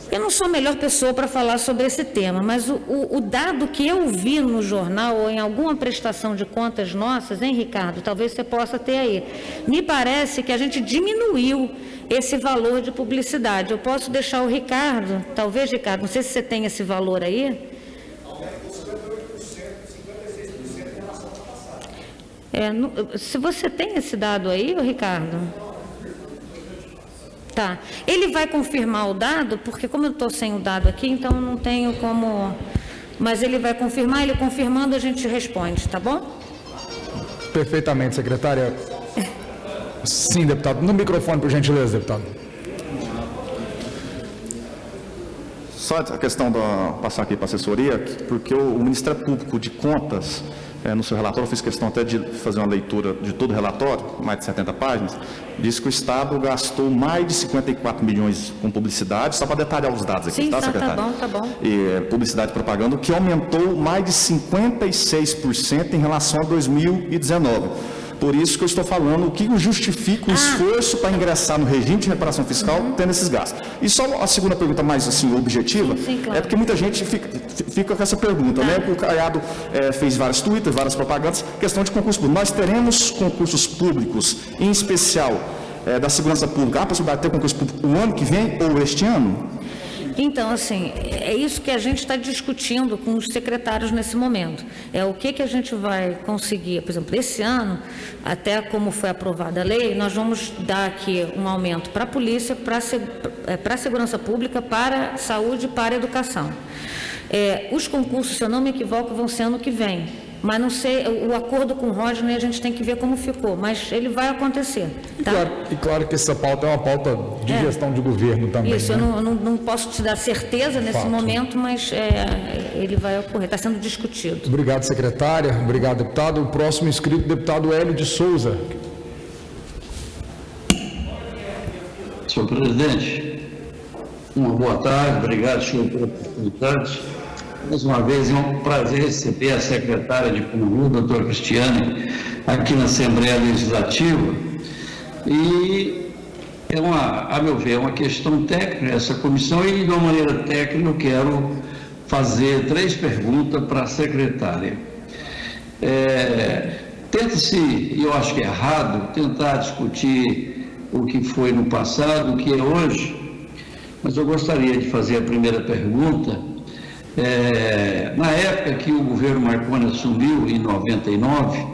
Eu não sou a melhor pessoa para falar sobre esse tema, mas o dado que eu vi no jornal ou em alguma prestação de contas nossas, hein, Ricardo, talvez você possa ter aí, me parece que a gente diminuiu esse valor de publicidade. Eu posso deixar o Ricardo, talvez, Ricardo, não sei se você tem esse valor aí. Se você tem esse dado aí, Ricardo... Tá. Ele vai confirmar o dado, porque como eu estou sem o dado aqui, então não tenho como... Mas ele vai confirmar, ele confirmando a gente responde, tá bom? Perfeitamente, secretária. Sim, deputado. No microfone, por gentileza, deputado. Só a questão passar aqui para a assessoria, porque o Ministério Público de Contas, no seu relatório, eu fiz questão até de fazer uma leitura de todo o relatório, mais de 70 páginas, diz que o Estado gastou mais de 54 milhões com publicidade, só para detalhar os dados aqui, sim, tá, secretário? Tá bom. E publicidade e propaganda, o que aumentou mais de 56% em relação a 2019. Por isso que eu estou falando o que justifica o esforço para ingressar no regime de reparação fiscal tendo esses gastos. E só a segunda pergunta mais assim, objetiva, sim, claro. É porque muita gente fica com essa pergunta, né? O Caiado fez vários twitters, várias propagandas, questão de concurso público. Nós teremos concursos públicos, em especial da segurança pública, a possibilidade de ter concurso público o ano que vem ou este ano? Então, assim, é isso que a gente está discutindo com os secretários nesse momento. O que a gente vai conseguir, por exemplo, esse ano, até como foi aprovada a lei, nós vamos dar aqui um aumento para a polícia, para a segurança pública, para a saúde e para a educação. Os concursos, se eu não me equivoco, vão ser ano que vem. Mas não sei, o acordo com o Rodney a gente tem que ver como ficou, mas ele vai acontecer. Tá? E claro que essa pauta é uma pauta de gestão de governo também. Isso, né? eu não posso te dar certeza nesse momento, mas ele vai ocorrer, está sendo discutido. Obrigado, secretária. Obrigado, deputado. O próximo inscrito, deputado Hélio de Souza. Senhor presidente, uma boa tarde, obrigado, senhor, pela oportunidade. Mais uma vez, é um prazer receber a secretária de Conjunto, doutora Cristiane, aqui na Assembleia Legislativa. E a meu ver, é uma questão técnica essa comissão, e de uma maneira técnica eu quero fazer 3 perguntas para a secretária. Tenta-se, e eu acho que é errado, tentar discutir o que foi no passado, o que é hoje, mas eu gostaria de fazer a primeira pergunta. Na época que o governo Marconi assumiu, em 99,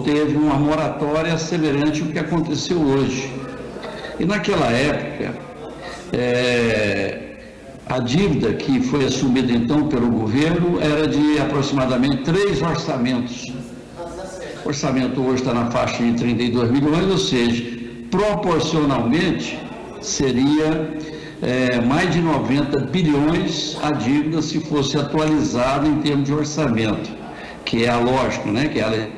teve uma moratória semelhante ao que aconteceu hoje. E naquela época, a dívida que foi assumida então pelo governo era de aproximadamente 3 orçamentos. O orçamento hoje está na faixa de 32 milhões, ou seja, proporcionalmente seria mais de 90 bilhões a dívida se fosse atualizada em termos de orçamento, que é a lógica, né? Que é a lei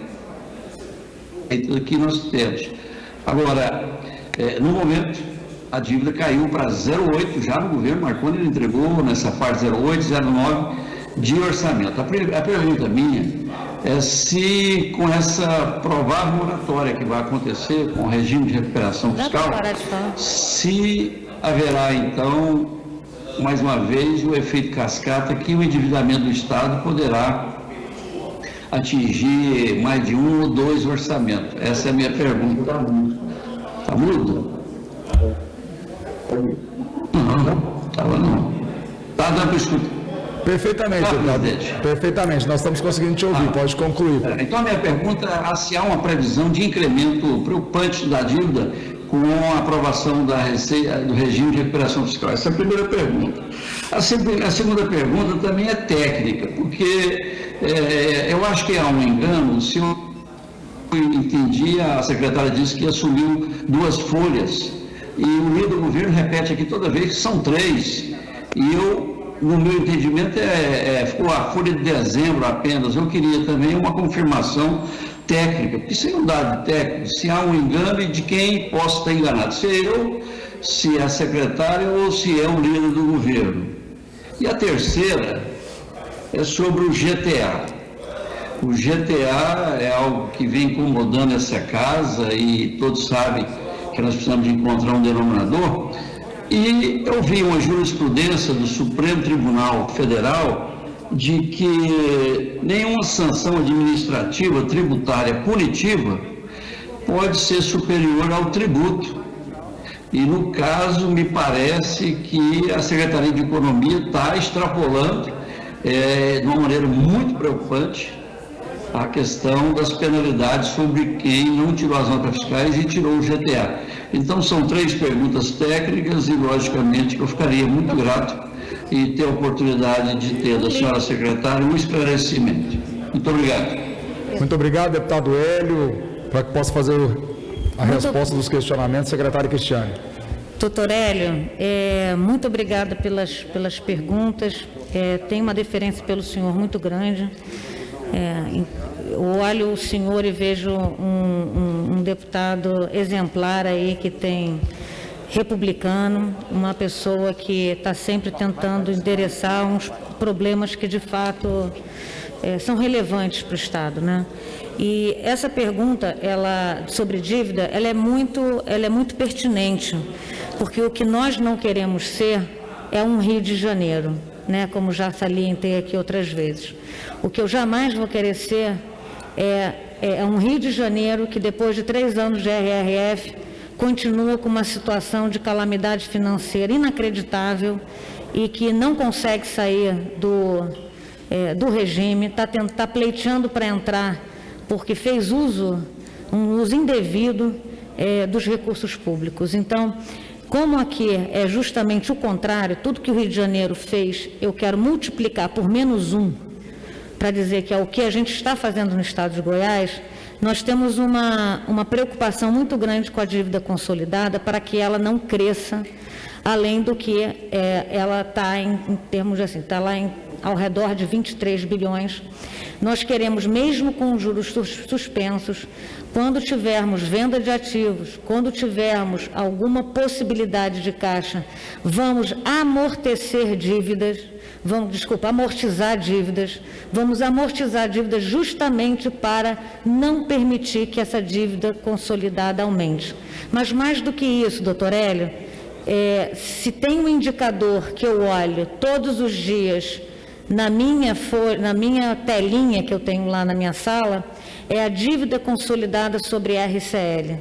que nós temos. Agora, no momento, a dívida caiu para 0,8, já no governo Marconi ele entregou nessa parte 0,8, 0,9 de orçamento. A pergunta minha é se com essa provável moratória que vai acontecer com o regime de recuperação fiscal, se haverá então, mais uma vez, o efeito cascata que o endividamento do Estado poderá atingir mais de 1 ou 2 orçamentos. Essa é a minha pergunta. Está mudo? Não, estava não. Está dando para escutar. Perfeitamente, deputado. Perfeitamente, nós estamos conseguindo te ouvir, pode concluir. Então, a minha pergunta é se há uma previsão de incremento preocupante da dívida com a aprovação do regime de recuperação fiscal. Essa é a primeira pergunta. A segunda pergunta também é técnica, porque eu acho que há um engano. Se eu entendi, a secretária disse que assumiu 2 folhas, e o líder do governo repete aqui toda vez que são 3, e eu, no meu entendimento, ficou a folha de dezembro apenas. Eu queria também uma confirmação técnica, porque isso é um dado técnico, se há um engano e de quem posso estar enganado, se é eu, se é a secretária ou se é o líder do governo. E a terceira é sobre o GTA. O GTA é algo que vem incomodando essa casa e todos sabem que nós precisamos de encontrar um denominador. E eu vi uma jurisprudência do Supremo Tribunal Federal de que nenhuma sanção administrativa tributária punitiva pode ser superior ao tributo. E, no caso, me parece que a Secretaria de Economia está extrapolando de uma maneira muito preocupante a questão das penalidades sobre quem não tirou as notas fiscais e tirou o GTA. Então, são 3 perguntas técnicas e, logicamente, eu ficaria muito grato e ter a oportunidade de ter da senhora secretária um esclarecimento. Muito obrigado. Muito obrigado, deputado Hélio, para que possa fazer a resposta dos questionamentos, secretária Cristiane. Doutor Hélio, muito obrigada pelas perguntas. Tenho uma deferência pelo senhor muito grande. Olho o senhor e vejo um deputado exemplar aí que tem republicano, uma pessoa que está sempre tentando endereçar uns problemas que de fato são relevantes para o Estado, né? E essa pergunta, sobre dívida, ela é muito pertinente, porque o que nós não queremos ser é um Rio de Janeiro, né? Como já salientei aqui outras vezes. O que eu jamais vou querer ser é um Rio de Janeiro que depois de 3 anos de RRF continua com uma situação de calamidade financeira inacreditável e que não consegue sair do regime, está pleiteando para entrar porque fez um uso indevido dos recursos públicos. Então, como aqui é justamente o contrário, tudo que o Rio de Janeiro fez, eu quero multiplicar por -1, para dizer que é o que a gente está fazendo no Estado de Goiás. Nós temos uma preocupação muito grande com a dívida consolidada para que ela não cresça, além do que ela está em termos de está lá ao redor de 23 bilhões. Nós queremos, mesmo com os juros suspensos, quando tivermos venda de ativos, quando tivermos alguma possibilidade de caixa, vamos amortizar dívidas justamente para não permitir que essa dívida consolidada aumente. Mas mais do que isso, doutor Hélio, se tem um indicador que eu olho todos os dias na minha telinha que eu tenho lá na minha sala, é a dívida consolidada sobre RCL.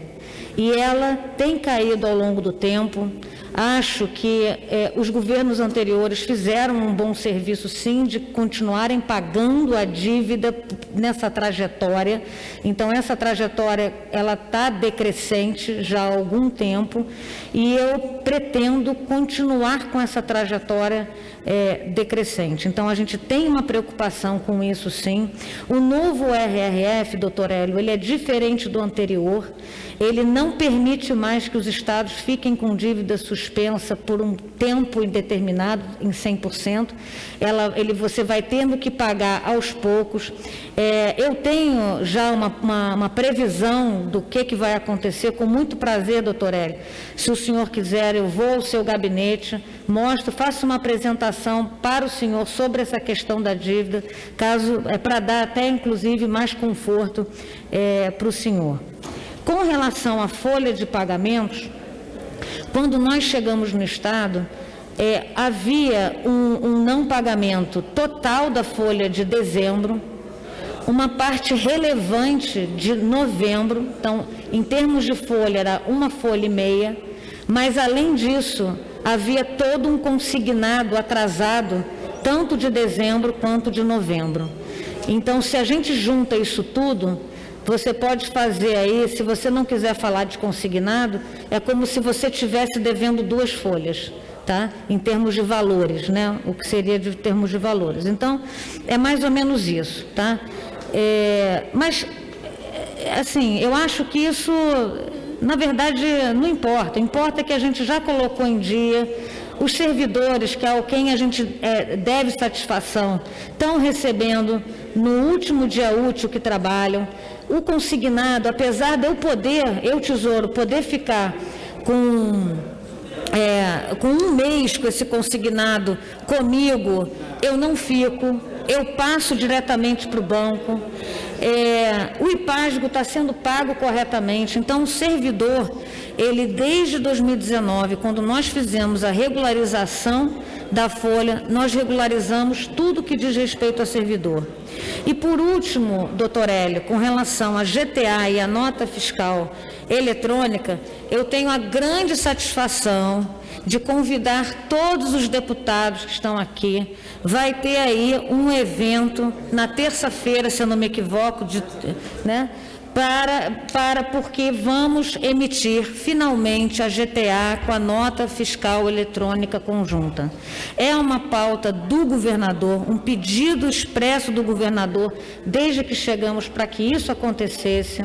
E ela tem caído ao longo do tempo. Acho que os governos anteriores fizeram um bom serviço, sim, de continuarem pagando a dívida nessa trajetória. Então, essa trajetória ela está decrescente já há algum tempo e eu pretendo continuar com essa trajetória decrescente. Então, a gente tem uma preocupação com isso, sim. O novo RRF, doutor Hélio, ele é diferente do anterior. Ele não não permite mais que os estados fiquem com dívida suspensa por um tempo indeterminado, em 100%. Você vai tendo que pagar aos poucos. Eu tenho já uma previsão do que vai acontecer, com muito prazer, doutor Hélio. Se o senhor quiser, eu vou ao seu gabinete, faço uma apresentação para o senhor sobre essa questão da dívida, para dar até, inclusive, mais conforto para o senhor. Com relação à folha de pagamentos, quando nós chegamos no Estado, havia um não pagamento total da folha de dezembro, uma parte relevante de novembro. Então, em termos de folha, era uma folha e meia, mas, além disso, havia todo um consignado atrasado, tanto de dezembro quanto de novembro. Então, se a gente junta isso tudo, você pode fazer aí, se você não quiser falar de consignado, é como se você estivesse devendo 2 folhas, tá? Em termos de valores, né? O que seria de termos de valores. Então, é mais ou menos isso, tá? Mas, assim, eu acho que isso, na verdade, não importa. Importa que a gente já colocou em dia. Os servidores, que é a quem a gente deve satisfação, estão recebendo no último dia útil que trabalham. O consignado, apesar de eu, Tesouro, poder ficar com um mês com esse consignado comigo, eu não fico, eu passo diretamente para o banco. O IPASGO está sendo pago corretamente. Então, o servidor, ele desde 2019, quando nós fizemos a regularização da folha, nós regularizamos tudo que diz respeito a servidor. E por último, doutor Hélio, com relação à GTA e à nota fiscal eletrônica, eu tenho a grande satisfação de convidar todos os deputados que estão aqui. Vai ter aí um evento na terça-feira, se eu não me equivoco, né? Porque vamos emitir finalmente a GTA com a nota fiscal eletrônica conjunta. É uma pauta do governador, um pedido expresso do governador desde que chegamos para que isso acontecesse.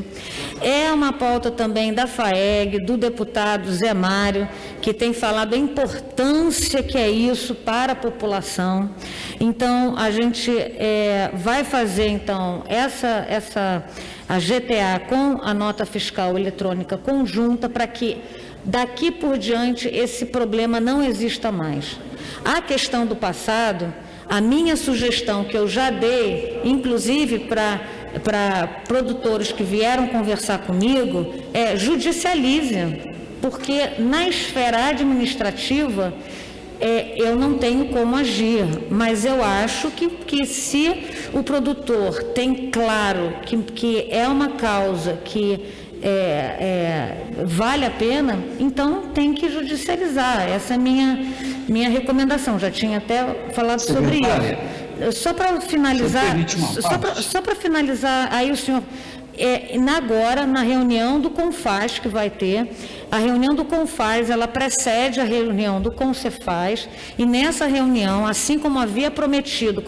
É uma pauta também da FAEG, do deputado Zé Mário, que tem falado a importância que é isso para a população. Então, a gente vai fazer, então, a GTA com a nota fiscal eletrônica conjunta, para que daqui por diante esse problema não exista mais. A questão do passado, a minha sugestão que eu já dei, inclusive para produtores que vieram conversar comigo, judicialize, porque na esfera administrativa eu não tenho como agir, mas eu acho que se o produtor tem claro que é uma causa que vale a pena, então tem que judicializar. Essa é a minha recomendação. Já tinha até falado sobre isso. Só para finalizar, aí o senhor... agora, na reunião do CONFAZ que vai ter, a reunião do CONFAZ, ela precede a reunião do CONCEFAZ, e nessa reunião, assim como havia prometido,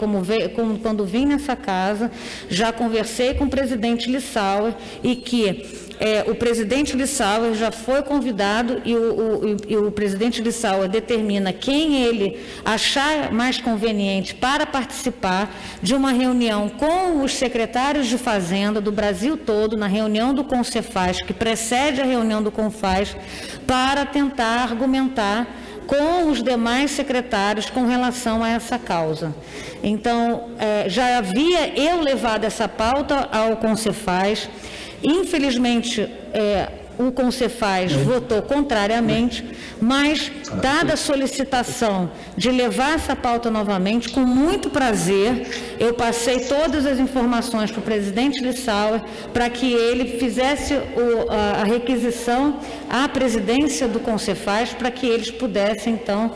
quando vim nessa casa, já conversei com o presidente Lissauer, e que o presidente Lissauer já foi convidado, e o presidente Lissauer determina quem ele achar mais conveniente para participar de uma reunião com os secretários de Fazenda do Brasil todo, na reunião do CONCEFAZ, que precede a reunião do CONFAZ, para tentar argumentar com os demais secretários com relação a essa causa. Então, já havia eu levado essa pauta ao CONCEFAZ. Infelizmente, o CONCEFAZ votou contrariamente, mas, dada a solicitação de levar essa pauta novamente, com muito prazer, eu passei todas as informações para o presidente Lissauer, para que ele fizesse a requisição à presidência do CONCEFAZ, para que eles pudessem, então,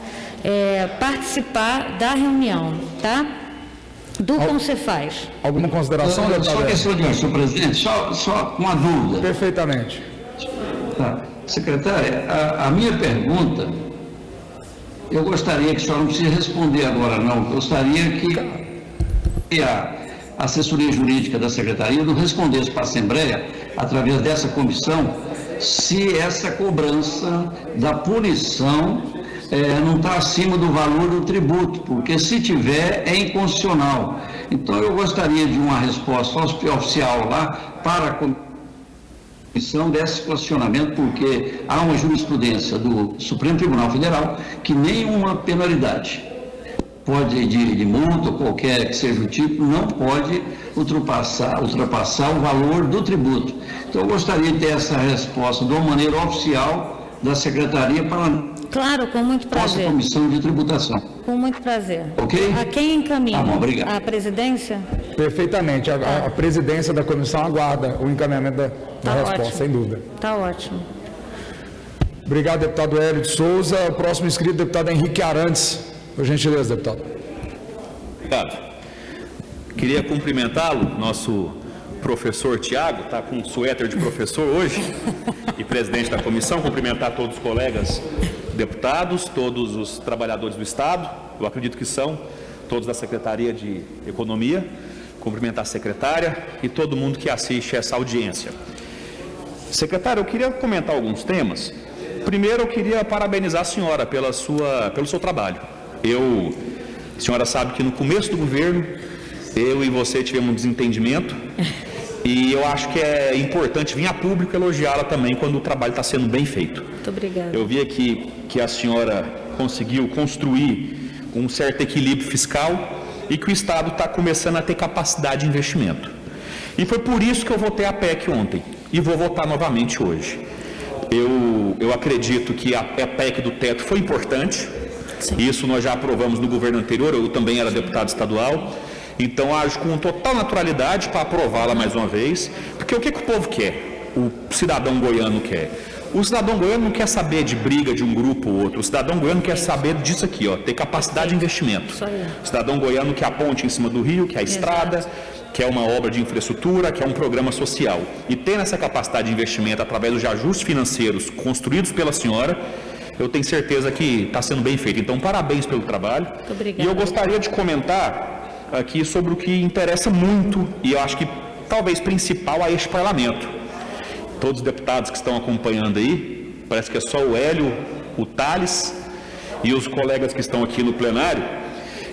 participar da reunião, tá? Do CONCEFAZ. Alguma consideração, deputado? Só questão de senhor presidente, só uma dúvida. Perfeitamente. Tá. Secretária, a minha pergunta, eu gostaria que a senhora não precisa responder agora, não. Eu gostaria que a assessoria jurídica da Secretaria não respondesse para a Assembleia, através dessa comissão, se essa cobrança da punição não está acima do valor do tributo, porque se tiver é inconstitucional. Então eu gostaria de uma resposta oficial lá para a comissão desse questionamento, porque há uma jurisprudência do Supremo Tribunal Federal que nenhuma penalidade pode, de multa ou qualquer que seja o tipo, não pode ultrapassar o valor do tributo. Então eu gostaria de ter essa resposta de uma maneira oficial da Secretaria para Claro, com muito prazer. Nossa Comissão de Tributação. Com muito prazer. Ok? A quem encaminha? Tá bom, obrigado. A presidência? Perfeitamente. A presidência da comissão aguarda o encaminhamento da resposta, ótimo. sem dúvida. Tá ótimo. Obrigado, deputado Hélio de Souza. O próximo inscrito, deputado Henrique Arantes. Por gentileza, deputado. Obrigado. Queria cumprimentá-lo, nosso professor Tiago, está com um suéter de professor hoje, e presidente da comissão, cumprimentar todos os colegas deputados, todos os trabalhadores do Estado, eu acredito que são, todos da Secretaria de Economia, cumprimentar a secretária e todo mundo que assiste essa audiência. Secretário, eu queria comentar alguns temas. Primeiro, eu queria parabenizar a senhora pelo seu trabalho. A senhora sabe que no começo do governo, eu e você tivemos um desentendimento, e eu acho que é importante vir a público elogiá-la também quando o trabalho está sendo bem feito. Muito obrigada. Eu vi aqui que a senhora conseguiu construir um certo equilíbrio fiscal e que o Estado está começando a ter capacidade de investimento. E foi por isso que eu votei a PEC ontem e vou votar novamente hoje. Eu acredito que a PEC do teto foi importante. Sim. Isso nós já aprovamos no governo anterior, eu também era deputado estadual. Então, ajo com total naturalidade para aprová-la mais uma vez, porque o que o povo quer? O cidadão goiano quer. O cidadão goiano não quer saber de briga de um grupo ou outro. O cidadão goiano quer saber disso aqui, ter capacidade de investimento. O cidadão goiano quer a ponte em cima do rio, quer a estrada, quer uma obra de infraestrutura, quer um programa social. E tendo essa capacidade de investimento através dos ajustes financeiros construídos pela senhora, eu tenho certeza que está sendo bem feito. Então, parabéns pelo trabalho. Muito obrigada. E eu gostaria de comentar aqui sobre o que interessa muito, e eu acho que talvez principal a este parlamento. Todos os deputados que estão acompanhando aí, parece que é só o Hélio, o Thales e os colegas que estão aqui no plenário.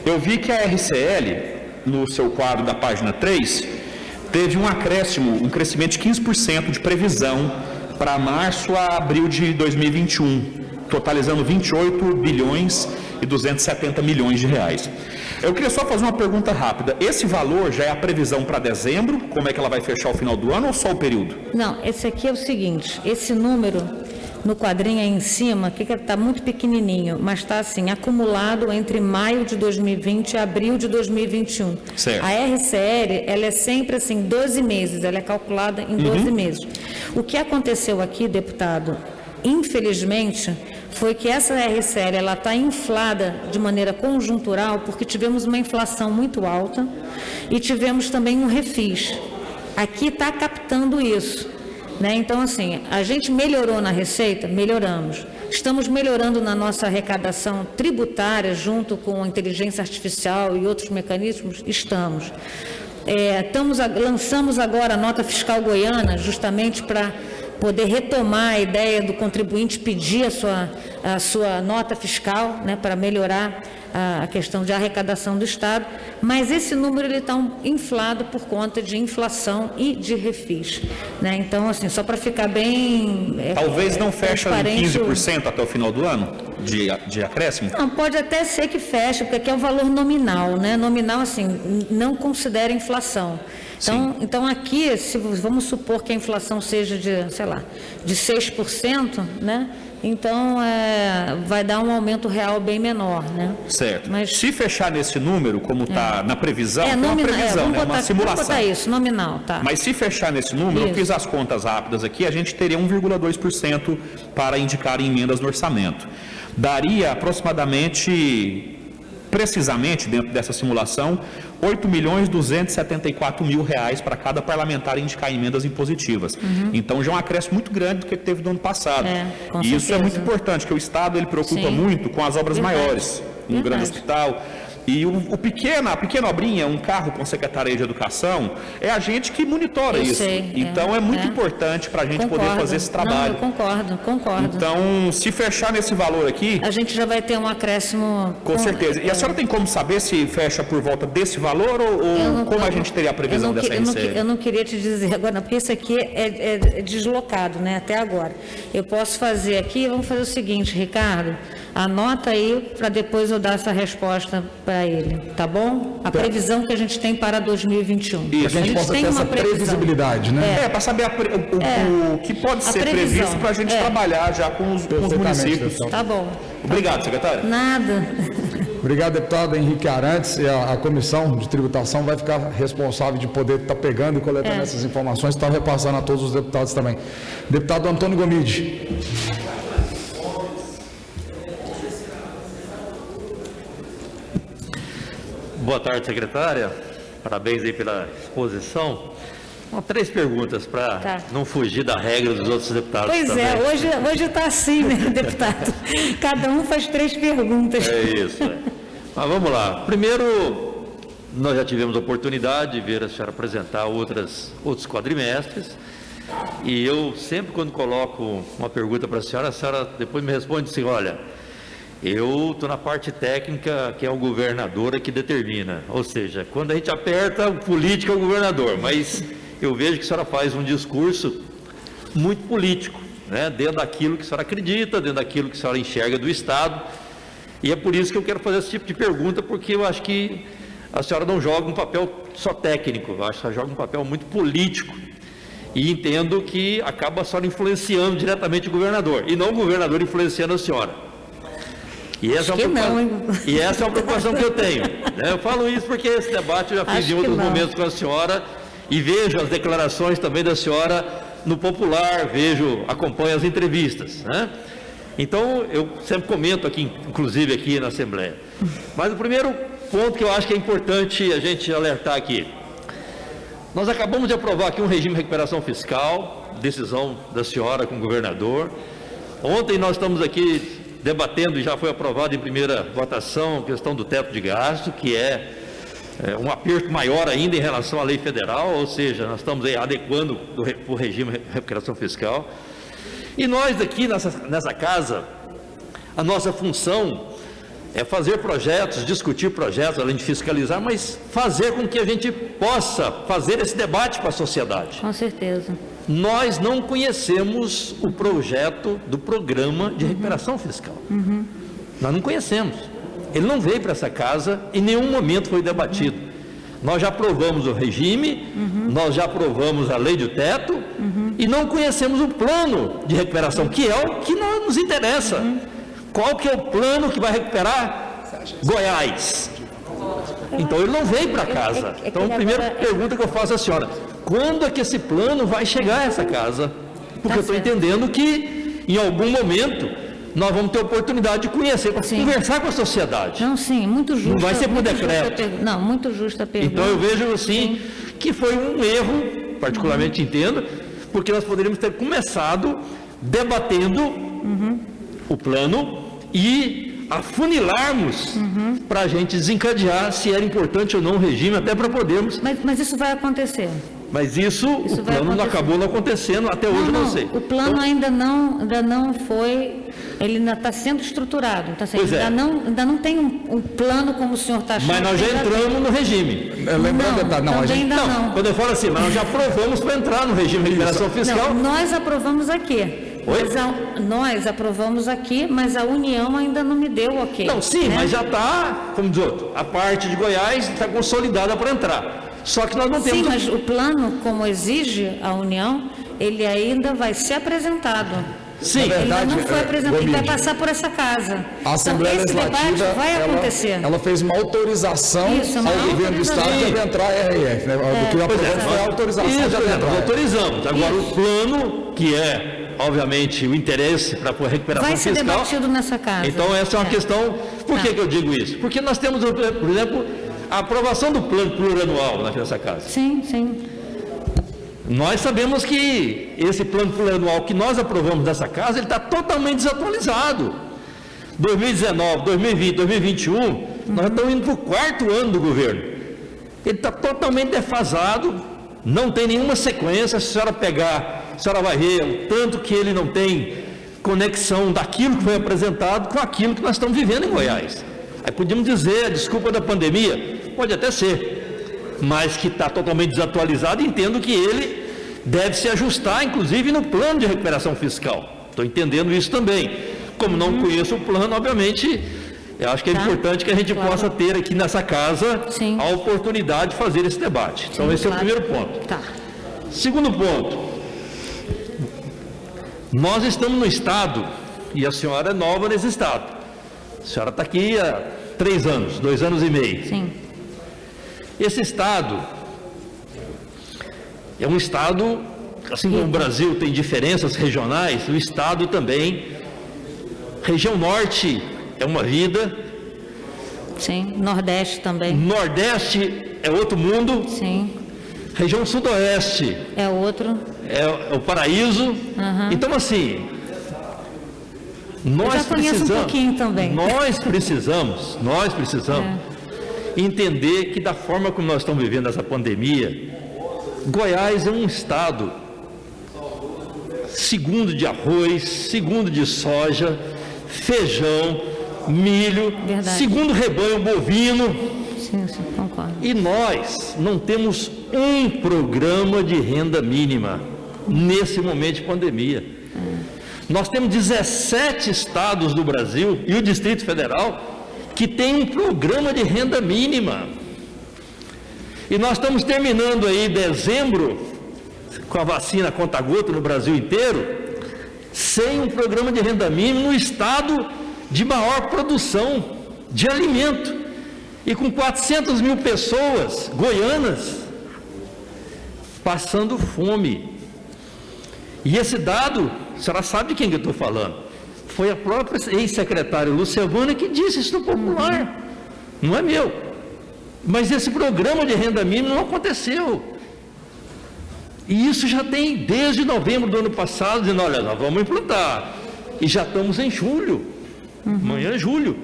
Eu vi que a RCL, no seu quadro da página 3, teve um acréscimo, um crescimento de 15% de previsão para março a abril de 2021, totalizando 28 bilhões e 270 milhões de reais. Eu queria só fazer uma pergunta rápida. Esse valor já é a previsão para dezembro? Como é que ela vai fechar o final do ano ou só o período? Não, esse aqui é o seguinte, esse número no quadrinho aí em cima, que está muito pequenininho, mas está assim, acumulado entre maio de 2020 e abril de 2021. Certo. A RCL, ela é sempre assim, 12 meses, ela é calculada em 12 meses. O que aconteceu aqui, deputado, infelizmente, foi que essa RCL ela está inflada de maneira conjuntural porque tivemos uma inflação muito alta e tivemos também um refis. Aqui está captando isso, né? Então, assim, a gente melhorou na receita? Melhoramos. Estamos melhorando na nossa arrecadação tributária junto com a inteligência artificial e outros mecanismos? Estamos. Lançamos agora a nota fiscal goiana justamente para poder retomar a ideia do contribuinte pedir a sua nota fiscal, né, para melhorar a questão de arrecadação do Estado, mas esse número está inflado por conta de inflação e de refis, né? Então, assim, só para ficar bem talvez não feche em 15% até o final do ano de acréscimo? Não, pode até ser que feche, porque aqui é o valor nominal, né? Nominal, assim, não considera inflação. Então aqui, vamos supor que a inflação seja de 6%, né? Então vai dar um aumento real bem menor, né? Certo. Mas se fechar nesse número, como está na previsão, tem uma previsão, né? Uma simulação. Vamos botar isso, nominal, tá? Mas se fechar nesse número, Isso. eu fiz as contas rápidas aqui, a gente teria 1,2% para indicar em emendas no orçamento. Daria aproximadamente, precisamente, dentro dessa simulação, R$8.274.000 para cada parlamentar indicar emendas impositivas. Então, já é um acréscimo muito grande do que teve no ano passado. Com e isso certeza. é muito importante, que o Estado ele preocupa muito com as obras maiores, no grande hospital. E a pequena obrinha, um carro com a Secretaria de Educação, é a gente que monitora isso. Então é muito importante para a gente poder fazer esse trabalho. Não, eu concordo. Então, se fechar nesse valor aqui... A gente já vai ter um acréscimo... Com certeza. E a senhora tem como saber se fecha por volta desse valor ou como a gente teria a previsão dessa receita? Eu não queria te dizer agora, não, porque isso aqui é deslocado, né, até agora. Eu posso fazer aqui, vamos fazer o seguinte, Ricardo, anota aí para depois eu dar essa resposta para ele, tá bom? A previsão que a gente tem para 2021. Isso, a gente possa ter essa previsibilidade, né? Para saber o que pode ser previsto para a gente trabalhar já com os municípios. Deputado. Tá bom. Obrigado, secretário. Nada. Obrigado, deputado Henrique Arantes. E a Comissão de Tributação vai ficar responsável de poder estar pegando e coletando essas informações e estar repassando a todos os deputados também. Deputado Antônio Gomide. Boa tarde, secretária. Parabéns aí pela exposição. 3 perguntas para não fugir da regra dos outros deputados. Pois também. Hoje está assim, né, deputado? Cada um faz 3 perguntas. É isso. Mas vamos lá. Primeiro, nós já tivemos a oportunidade de ver a senhora apresentar outros quadrimestres. E eu sempre, quando coloco uma pergunta para a senhora depois me responde assim, olha, eu estou na parte técnica, que é o governador que determina. Ou seja, quando a gente aperta, o político é o governador. Mas eu vejo que a senhora faz um discurso muito político, né? Dentro daquilo que a senhora acredita, dentro daquilo que a senhora enxerga do Estado. E é por isso que eu quero fazer esse tipo de pergunta, porque eu acho que a senhora não joga um papel só técnico, eu acho que ela joga um papel muito político. E entendo que acaba só influenciando diretamente o governador, e não o governador influenciando a senhora. E essa, é uma preocupação que eu tenho. Né? Eu falo isso porque esse debate eu já fiz em outros momentos com a senhora, e vejo as declarações também da senhora no popular, acompanho as entrevistas, né? Então, eu sempre comento aqui, inclusive aqui na Assembleia. Mas o primeiro ponto que eu acho que é importante a gente alertar aqui. Nós acabamos de aprovar aqui um regime de recuperação fiscal, decisão da senhora com o governador. Ontem nós estamos aqui debatendo, e já foi aprovado em primeira votação, a questão do teto de gasto, que é um aperto maior ainda em relação à lei federal, ou seja, nós estamos aí adequando o regime de recuperação fiscal. E nós aqui nessa casa, a nossa função é fazer projetos, discutir projetos, além de fiscalizar, mas fazer com que a gente possa fazer esse debate com a sociedade. Com certeza. Nós não conhecemos o projeto do programa de recuperação fiscal. Nós não conhecemos. Ele não veio para essa casa, em nenhum momento foi debatido. Nós já aprovamos o regime, nós já aprovamos a lei do teto, e não conhecemos o plano de recuperação, que é o que nos interessa. Qual que é o plano que vai recuperar Goiás? Então ele não veio para casa. Então a primeira pergunta que eu faço à senhora, quando é que esse plano vai chegar a essa casa? Porque eu estou entendendo que em algum momento nós vamos ter oportunidade de conhecer, conversar com a sociedade. Não, sim, muito justo. Não vai ser por decreto. Não, muito justa a pergunta. Então eu vejo assim que foi um erro, particularmente entendo, porque nós poderíamos ter começado debatendo o plano e afunilarmos para a gente desencadear se era importante ou não o regime, até para podermos... Mas isso vai acontecer. Mas o plano não acabou não acontecendo, até hoje não sei. O plano então, ainda não foi, ele ainda está sendo estruturado, tá sendo, ainda não tem um plano como o senhor está achando. Mas nós já entramos no regime. Não. Quando eu falo assim, mas nós já aprovamos para entrar no regime de recuperação fiscal. Não, nós aprovamos aqui. Nós aprovamos aqui, mas a União ainda não me deu ok. Não, sim, né? Mas já está, como diz outro, a parte de Goiás está consolidada para entrar. Só que nós não temos... Sim, mas o plano, como exige a União, ele ainda vai ser apresentado. Sim, ele ainda não foi apresentado, ele vai passar por essa casa. A Assembleia Legislativa vai acontecer. Ela fez uma autorização ao governo do Estado de adentrar a RF. Né? O que aprovamos foi a autorização de adentrar. Nós autorizamos. Agora, o plano, que é, obviamente, o interesse para a recuperação fiscal... Vai ser debatido nessa casa. Então, essa é uma questão... Por que eu digo isso? Porque nós temos, por exemplo... a aprovação do plano plurianual nessa casa. Sim, sim. Nós sabemos que esse plano plurianual que nós aprovamos nessa casa, ele está totalmente desatualizado. 2019, 2020, 2021, Nós estamos indo para o 4º ano do governo. Ele está totalmente defasado, não tem nenhuma sequência. Se a senhora pegar, a senhora vai ver o tanto que ele não tem conexão daquilo que foi apresentado com aquilo que nós estamos vivendo em Goiás. Aí podíamos dizer, a desculpa da pandemia, pode até ser, mas que está totalmente desatualizado. Entendo que ele deve se ajustar, inclusive, no plano de recuperação fiscal. Estou entendendo isso também. Como não conheço o plano, obviamente, eu acho que é importante que a gente possa ter aqui nessa casa a oportunidade de fazer esse debate. Então, esse é o primeiro ponto. Segundo ponto, nós estamos no Estado, e a senhora é nova nesse Estado. A senhora está aqui há 3 anos, 2 anos e meio. Sim. Esse Estado é um Estado, assim como o Brasil tem diferenças regionais, o Estado também. Região Norte é uma vida. Sim, Nordeste também. Nordeste é outro mundo. Sim. Região Sudoeste é outro. É o paraíso. Então, assim, nós precisamos, um pouquinho também. Nós precisamos entender que da forma como nós estamos vivendo essa pandemia, Goiás é um estado segundo de arroz, segundo de soja, feijão, milho, segundo rebanho bovino. Sim, concordo. E nós não temos um programa de renda mínima nesse momento de pandemia. Nós temos 17 estados do Brasil e o Distrito Federal que tem um programa de renda mínima. E nós estamos terminando aí dezembro com a vacina conta-gota no Brasil inteiro, sem um programa de renda mínima no estado de maior produção de alimento, e com 400 mil pessoas goianas passando fome. E esse dado, a senhora sabe de quem que eu estou falando? Foi a própria ex-secretária Luciana que disse isso no Popular, não é meu. Mas esse programa de renda mínima não aconteceu. E isso já tem desde novembro do ano passado, dizendo, olha, nós vamos implantar. E já estamos em julho. Amanhã é julho.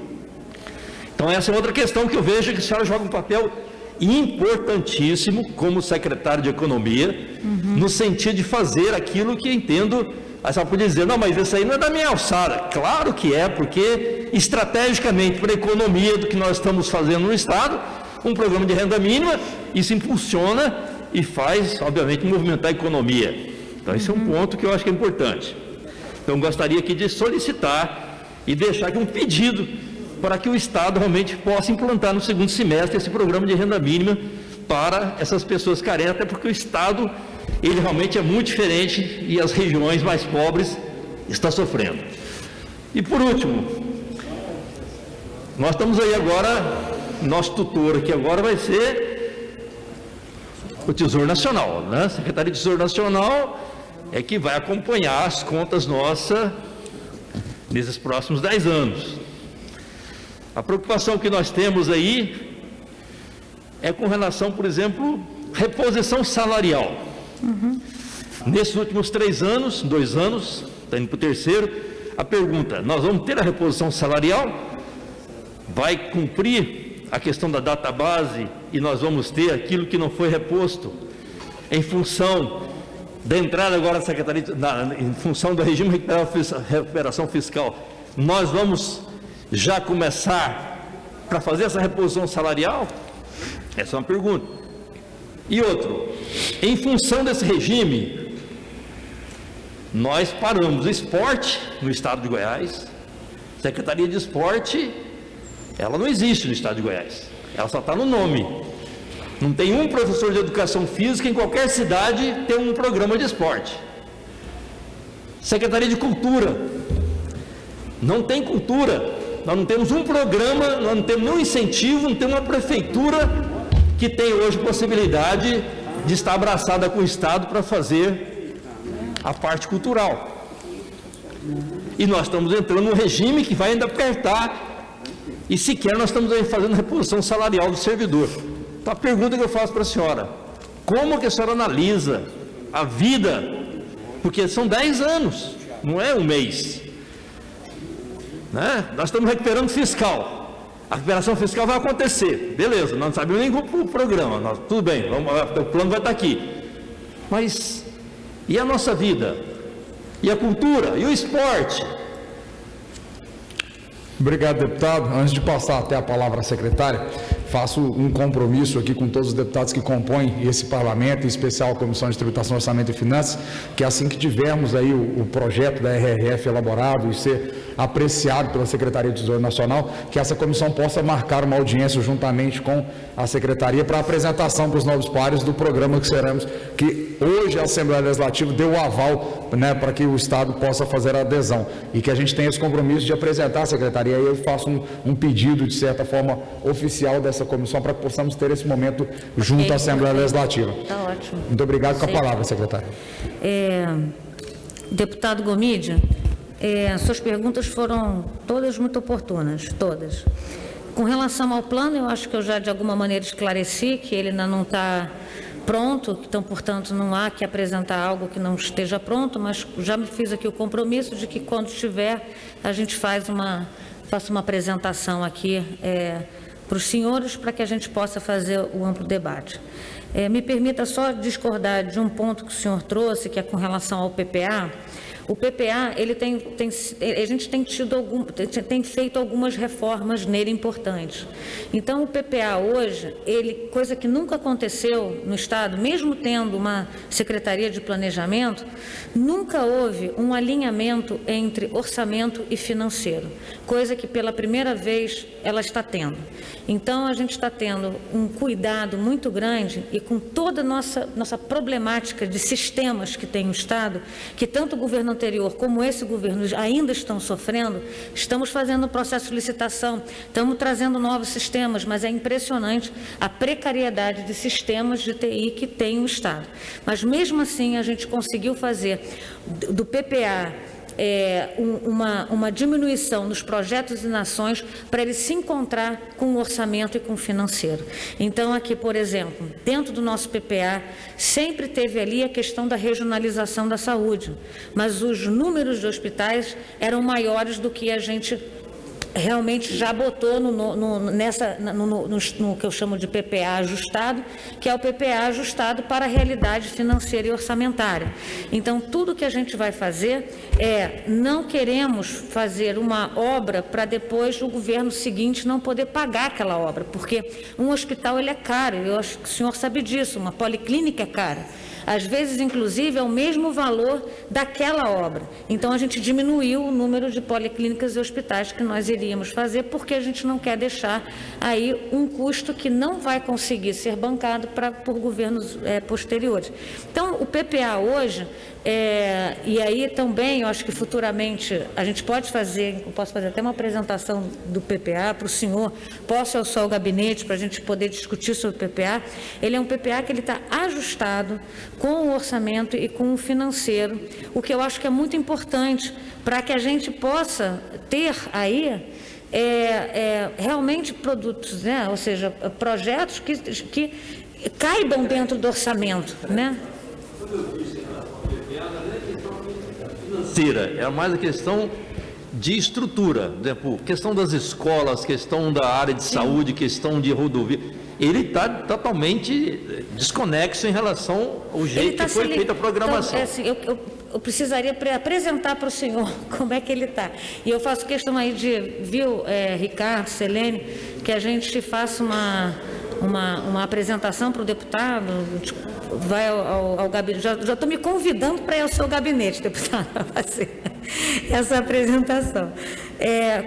Então essa é outra questão que eu vejo que a senhora joga um papel importantíssimo como secretário de Economia, no sentido de fazer aquilo que entendo. A senhora pode dizer, não, mas isso aí não é da minha alçada. Claro que é, porque estrategicamente para a economia do que nós estamos fazendo no Estado, um programa de renda mínima, isso impulsiona e faz, obviamente, movimentar a economia. Então, esse é um ponto que eu acho que é importante. Então, gostaria aqui de solicitar e deixar aqui um pedido para que o Estado realmente possa implantar no segundo semestre esse programa de renda mínima para essas pessoas carentes, até porque o Estado, ele realmente é muito diferente e as regiões mais pobres estão sofrendo. E, por último, nós estamos aí agora, nosso tutor aqui agora vai ser o Tesouro Nacional, né? A Secretaria de Tesouro Nacional é que vai acompanhar as contas nossas nesses próximos 10 anos. A preocupação que nós temos aí é com relação, por exemplo, reposição salarial. Nesses últimos 3 anos, 2 anos, está indo para o 3º, a pergunta, nós vamos ter a reposição salarial? Vai cumprir a questão da database e nós vamos ter aquilo que não foi reposto em função da entrada agora da Secretaria, em função do regime de recuperação fiscal, nós vamos já começar para fazer essa reposição salarial? Essa é uma pergunta. E outro, em função desse regime, nós paramos o esporte no estado de Goiás. Secretaria de Esporte, ela não existe no estado de Goiás, ela só está no nome. Não tem um professor de educação física em qualquer cidade tem um programa de esporte. Secretaria de Cultura, não tem cultura, nós não temos um programa, nós não temos nenhum incentivo, não temos uma prefeitura que tem hoje possibilidade de estar abraçada com o Estado para fazer a parte cultural. E nós estamos entrando num regime que vai ainda apertar, e sequer nós estamos aí fazendo reposição salarial do servidor. Então a pergunta que eu faço para a senhora, como que a senhora analisa a vida, porque são 10 anos, não é um mês, né? Nós estamos recuperando fiscal, A recuperação fiscal vai acontecer, beleza, nós não sabemos nem o programa, tudo bem, o plano vai estar aqui. Mas e a nossa vida? E a cultura? E o esporte? Obrigado, deputado. Antes de passar até a palavra à secretária, faço um compromisso aqui com todos os deputados que compõem esse parlamento, em especial a Comissão de Tributação, Orçamento e Finanças, que assim que tivermos aí o projeto da RRF elaborado e ser apreciado pela Secretaria de Tesouro Nacional, que essa comissão possa marcar uma audiência juntamente com a Secretaria para a apresentação para os novos pares do programa que hoje a Assembleia Legislativa deu o aval, né, para que o Estado possa fazer a adesão e que a gente tenha esse compromisso de apresentar a Secretaria. E aí eu faço um pedido, de certa forma, oficial dessa comissão para que possamos ter esse momento junto à Assembleia Legislativa. Está ótimo. Muito obrigado. Com a palavra, secretária. Deputado Gomide, suas perguntas foram todas muito oportunas, todas. Com relação ao plano, eu acho que eu já de alguma maneira esclareci que ele ainda não está pronto, então, portanto, não há que apresentar algo que não esteja pronto, mas já me fiz aqui o compromisso de que quando estiver, a gente faça uma apresentação aqui para os senhores, para que a gente possa fazer o amplo debate. Me permita só discordar de um ponto que o senhor trouxe, que é com relação ao PPA. O PPA, a gente tem feito algumas reformas nele importantes. Então, o PPA hoje, coisa que nunca aconteceu no Estado, mesmo tendo uma Secretaria de Planejamento, nunca houve um alinhamento entre orçamento e financeiro, coisa que pela primeira vez ela está tendo. Então, a gente está tendo um cuidado muito grande e com toda a nossa problemática de sistemas que tem o Estado, que tanto o governo anterior como esse governo ainda estão sofrendo, estamos fazendo um processo de licitação, estamos trazendo novos sistemas, mas é impressionante a precariedade de sistemas de TI que tem o Estado. Mas mesmo assim a gente conseguiu fazer do PPA uma diminuição nos projetos e nações para ele se encontrar com o orçamento e com o financeiro. Então, aqui, por exemplo, dentro do nosso PPA, sempre teve ali a questão da regionalização da saúde, mas os números de hospitais eram maiores do que a gente realmente já botou no que eu chamo de PPA ajustado, que é o PPA ajustado para a realidade financeira e orçamentária. Então, tudo que a gente vai fazer não queremos fazer uma obra para depois o governo seguinte não poder pagar aquela obra, porque um hospital ele é caro, eu acho que o senhor sabe disso, uma policlínica é cara. Às vezes, inclusive, é o mesmo valor daquela obra. Então, a gente diminuiu o número de policlínicas e hospitais que nós iríamos fazer, porque a gente não quer deixar aí um custo que não vai conseguir ser bancado por governos posteriores. Então, o PPA hoje, e aí também, eu acho que futuramente a gente pode fazer, eu posso fazer até uma apresentação do PPA para o senhor, posso ao seu gabinete para a gente poder discutir sobre o PPA. Ele é um PPA que ele está ajustado com o orçamento e com o financeiro, o que eu acho que é muito importante para que a gente possa ter aí realmente produtos, né? Ou seja, projetos que caibam dentro do orçamento, né? É mais a questão de estrutura, exemplo, questão das escolas, questão da área de saúde, questão de rodovia. Ele está totalmente desconexo em relação ao jeito que foi feita a programação. Então, eu precisaria apresentar para o senhor como é que ele está. E eu faço questão aí Ricardo, Selene, que a gente faça uma apresentação para o deputado, vai ao gabinete. Já estou me convidando para ir ao seu gabinete, deputado, para fazer essa apresentação.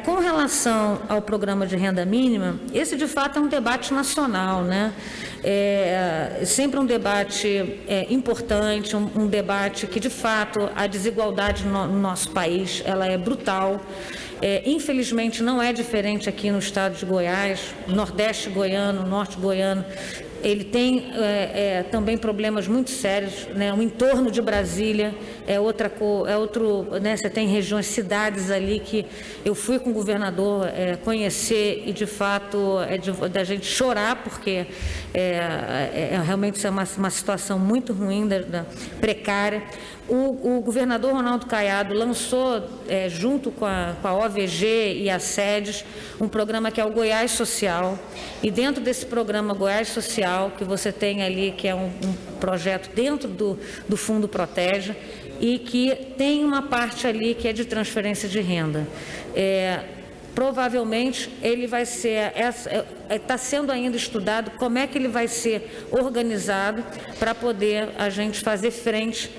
Com relação ao programa de renda mínima, esse de fato é um debate nacional, né? Sempre um debate importante, um debate que de fato a desigualdade no nosso país ela é brutal. Infelizmente não é diferente aqui no estado de Goiás, Nordeste goiano, Norte goiano, Ele tem também problemas muito sérios, né? O entorno de Brasília é outro, né? Você tem regiões, cidades ali que eu fui com o governador conhecer e de fato da gente chorar, porque realmente é uma situação muito ruim, precária. O governador Ronaldo Caiado lançou, junto com a OVG e a SEDES, um programa que é o Goiás Social, e dentro desse programa Goiás Social, que você tem ali, que é um projeto dentro do Fundo Protege, e que tem uma parte ali que é de transferência de renda. Provavelmente ele vai ser, está sendo ainda estudado como é que ele vai ser organizado para poder a gente fazer frente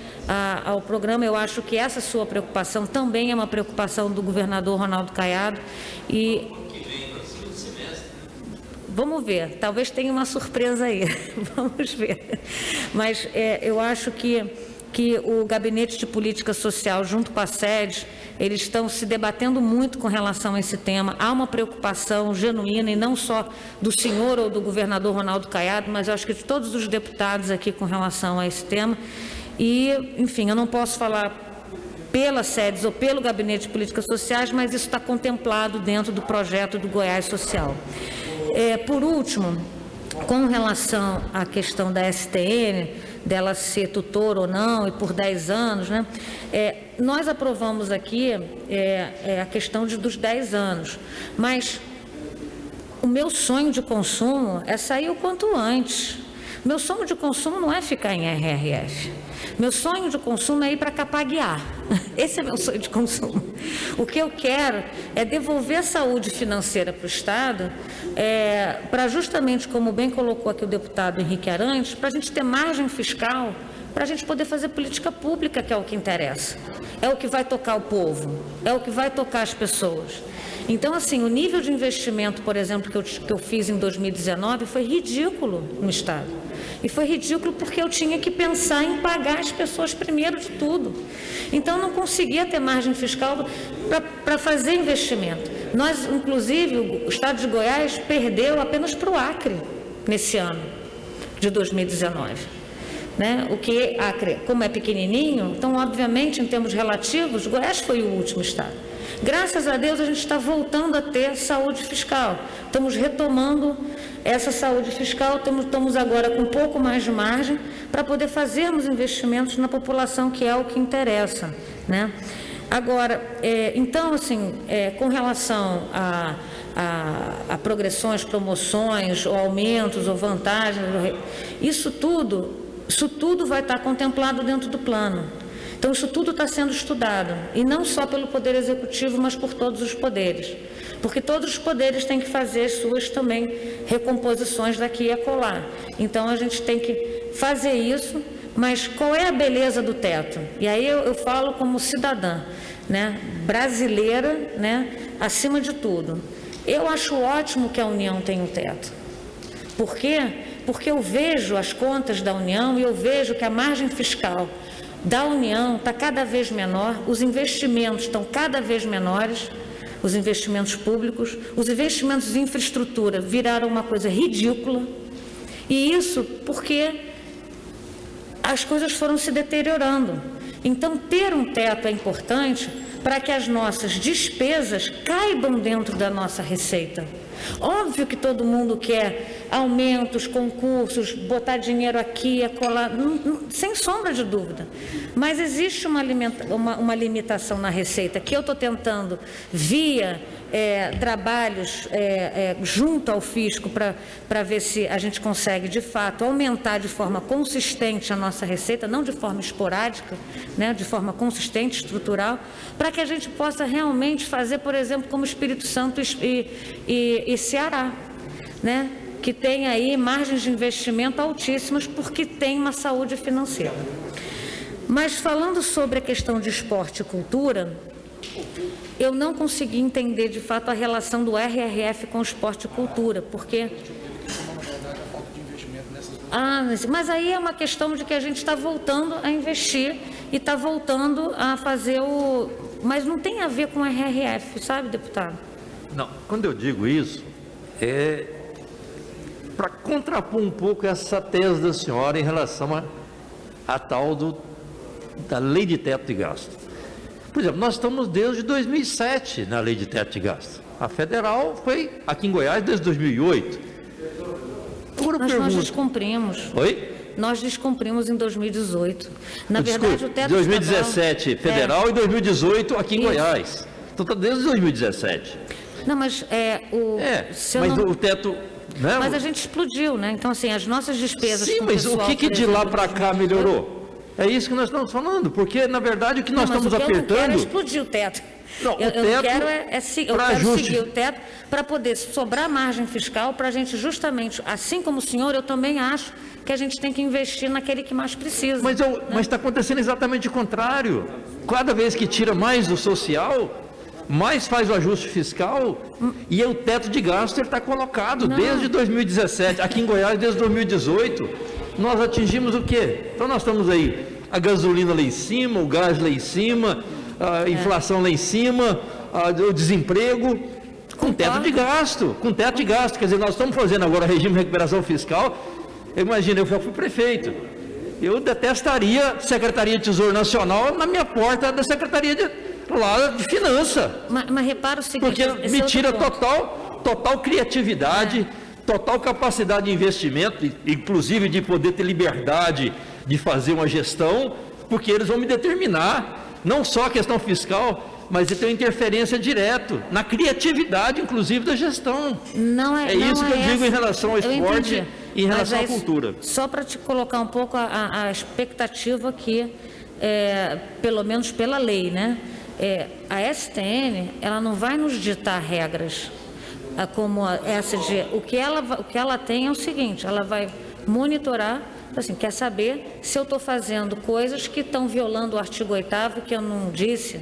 ao programa. Eu acho que essa sua preocupação também é uma preocupação do governador Ronaldo Caiado e vamos ver, talvez tenha uma surpresa aí, vamos ver. Mas eu acho que o Gabinete de Política Social, junto com a SEDES, eles estão se debatendo muito com relação a esse tema. Há uma preocupação genuína, e não só do senhor ou do governador Ronaldo Caiado, mas eu acho que de todos os deputados aqui com relação a esse tema. E, enfim, eu não posso falar pela SEDES ou pelo Gabinete de Políticas Sociais, mas isso está contemplado dentro do projeto do Goiás Social. Por último, com relação à questão da STN, dela ser tutor ou não, e por 10 anos, né? Nós aprovamos aqui a questão dos 10 anos, mas o meu sonho de consumo é sair o quanto antes. Meu sonho de consumo não é ficar em RRF. Meu sonho de consumo é ir para Capaguiar. Esse é meu sonho de consumo. O que eu quero é devolver a saúde financeira para o Estado, para justamente, como bem colocou aqui o deputado Henrique Arantes, para a gente ter margem fiscal, para a gente poder fazer política pública, que é o que interessa. É o que vai tocar o povo, é o que vai tocar as pessoas. Então, assim, o nível de investimento, por exemplo, que eu fiz em 2019 foi ridículo no Estado. E foi ridículo porque eu tinha que pensar em pagar as pessoas primeiro de tudo. Então, não conseguia ter margem fiscal para fazer investimento. Nós, inclusive, o Estado de Goiás perdeu apenas para o Acre nesse ano de 2019. Né? O que Acre, como é pequenininho, então, obviamente, em termos relativos, Goiás foi o último Estado. Graças a Deus, a gente está voltando a ter saúde fiscal. Estamos retomando essa saúde fiscal, estamos agora com um pouco mais de margem para poder fazermos investimentos na população, que é o que interessa, né? Agora, então, assim, com relação a progressões, promoções, ou aumentos, ou vantagens, isso tudo vai estar contemplado dentro do plano. Então, isso tudo está sendo estudado, e não só pelo Poder Executivo, mas por todos os poderes, porque todos os poderes têm que fazer suas também recomposições daqui e acolá. Então, a gente tem que fazer isso, mas qual é a beleza do teto? E aí eu falo como cidadã, né, brasileira, né, acima de tudo. Eu acho ótimo que a União tenha um teto. Por quê? Porque eu vejo as contas da União e eu vejo que a margem fiscal da União está cada vez menor, os investimentos estão cada vez menores, os investimentos públicos, os investimentos em infraestrutura viraram uma coisa ridícula, e isso porque as coisas foram se deteriorando. Então, ter um teto é importante para que as nossas despesas caibam dentro da nossa receita. Óbvio que todo mundo quer aumentos, concursos, botar dinheiro aqui, acolá, sem sombra de dúvida. Mas existe uma limitação na receita que eu estou tentando, via trabalhos junto ao fisco, para ver se a gente consegue, de fato, aumentar de forma consistente a nossa receita, não de forma esporádica, né, de forma consistente, estrutural, para que a gente possa realmente fazer, por exemplo, como Espírito Santo e Ceará, né, que tem aí margens de investimento altíssimas, porque tem uma saúde financeira. Mas falando sobre a questão de esporte e cultura, eu não consegui entender de fato a relação do RRF com esporte e cultura, porque... mas aí é uma questão de que a gente está voltando a investir e está voltando a fazer o... Mas não tem a ver com o RRF, sabe, deputado? Não, quando eu digo isso, para contrapor um pouco essa tese da senhora em relação a tal da lei de teto de gasto. Por exemplo, nós estamos desde 2007 na lei de teto de gasto. A federal foi aqui em Goiás desde 2008. Agora Mas nós descumprimos. Oi? Nós descumprimos em 2018. Na verdade, o teto 2017 federal e 2018 aqui em Goiás. Então está desde 2017. Não, mas o teto... Né? Mas a gente explodiu, né? Então, assim, as nossas despesas... Sim, mas o que de lá para cá melhorou? É isso que nós estamos falando, porque, na verdade, o que nós estamos apertando... Eu não quero é explodir o teto. Não, eu quero seguir o teto para poder sobrar margem fiscal para a gente justamente, assim como o senhor, eu também acho que a gente tem que investir naquele que mais precisa. Mas está acontecendo exatamente o contrário. Cada vez que tira mais do social, mais faz o ajuste fiscal e o teto de gasto está colocado desde 2017. Aqui em Goiás, desde 2018, nós atingimos o quê? Então nós estamos aí, a gasolina lá em cima, o gás lá em cima, a inflação lá em cima, o desemprego, com teto de gasto, Quer dizer, nós estamos fazendo agora regime de recuperação fiscal. Imagina, eu fui prefeito. Eu detestaria Secretaria de Tesouro Nacional na minha porta da Secretaria de Finança. Mas repara o seguinte... Porque me tira total criatividade, total capacidade de investimento, inclusive de poder ter liberdade de fazer uma gestão, porque eles vão me determinar, não só a questão fiscal, mas de ter uma interferência direto na criatividade, inclusive, da gestão. É isso que eu digo em relação ao esporte e em relação à cultura. Só para te colocar um pouco a expectativa aqui, pelo menos pela lei, né? A STN, ela não vai nos ditar regras como essa de... O que ela tem é o seguinte, ela vai monitorar, assim, quer saber se eu estou fazendo coisas que estão violando o artigo 8º, que eu não disse,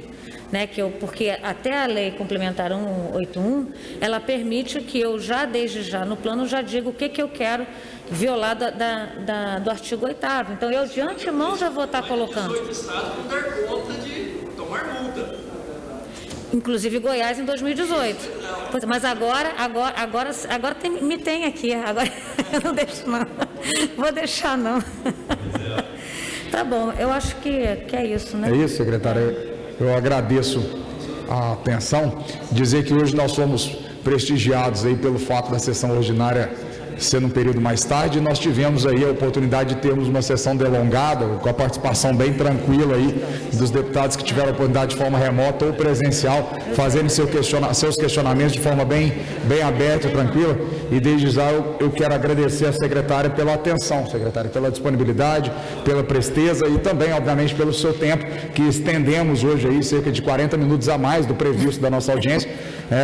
né, porque até a lei complementar 181, ela permite que eu desde já, no plano, já diga o que eu quero violar do artigo 8º. Então, eu de antemão já vou estar colocando. Os estados vão dar conta de tomar multa. Inclusive Goiás em 2018. Mas agora me tem aqui. Agora eu não deixo não. Vou deixar não. Tá bom, eu acho que é isso, né? É isso, secretária. Eu agradeço a atenção. Dizer que hoje nós somos prestigiados aí pelo fato da sessão ordinária ser num período mais tarde, nós tivemos aí a oportunidade de termos uma sessão delongada, com a participação bem tranquila aí dos deputados que tiveram a oportunidade de forma remota ou presencial, fazendo seus questionamentos de forma bem aberta e tranquila, e desde já eu quero agradecer à secretária pela atenção, secretária, pela disponibilidade, pela presteza e também, obviamente, pelo seu tempo, que estendemos hoje aí cerca de 40 minutos a mais do previsto da nossa audiência,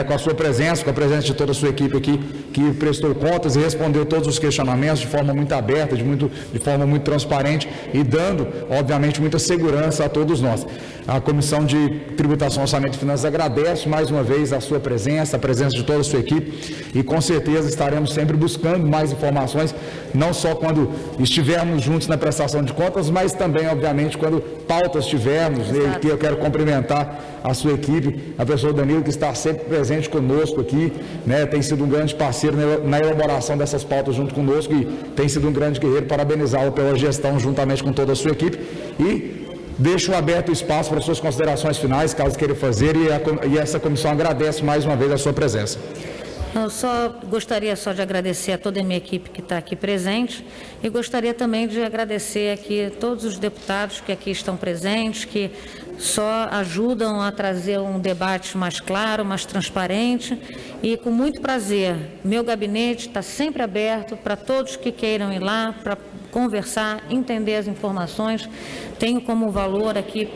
com a sua presença, com a presença de toda a sua equipe aqui, que prestou contas e respondeu todos os questionamentos de forma muito aberta, de forma muito transparente e dando, obviamente, muita segurança a todos nós. A Comissão de Tributação, Orçamento e Finanças agradece mais uma vez a sua presença, a presença de toda a sua equipe e com certeza estaremos sempre buscando mais informações, não só quando estivermos juntos na prestação de contas, mas também, obviamente, quando pautas tivermos, e que eu quero cumprimentar a sua equipe, a pessoa Danilo, que está sempre presente conosco aqui, né, tem sido um grande parceiro na elaboração dessas pautas junto conosco e tem sido um grande guerreiro, parabenizá-lo pela gestão juntamente com toda a sua equipe e deixo aberto o espaço para suas considerações finais, caso queira fazer, e essa comissão agradece mais uma vez a sua presença. Eu gostaria de agradecer a toda a minha equipe que está aqui presente e gostaria também de agradecer aqui todos os deputados que aqui estão presentes, que só ajudam a trazer um debate mais claro, mais transparente e com muito prazer. Meu gabinete está sempre aberto para todos que queiram ir lá, para conversar, entender as informações. Tenho como valor aqui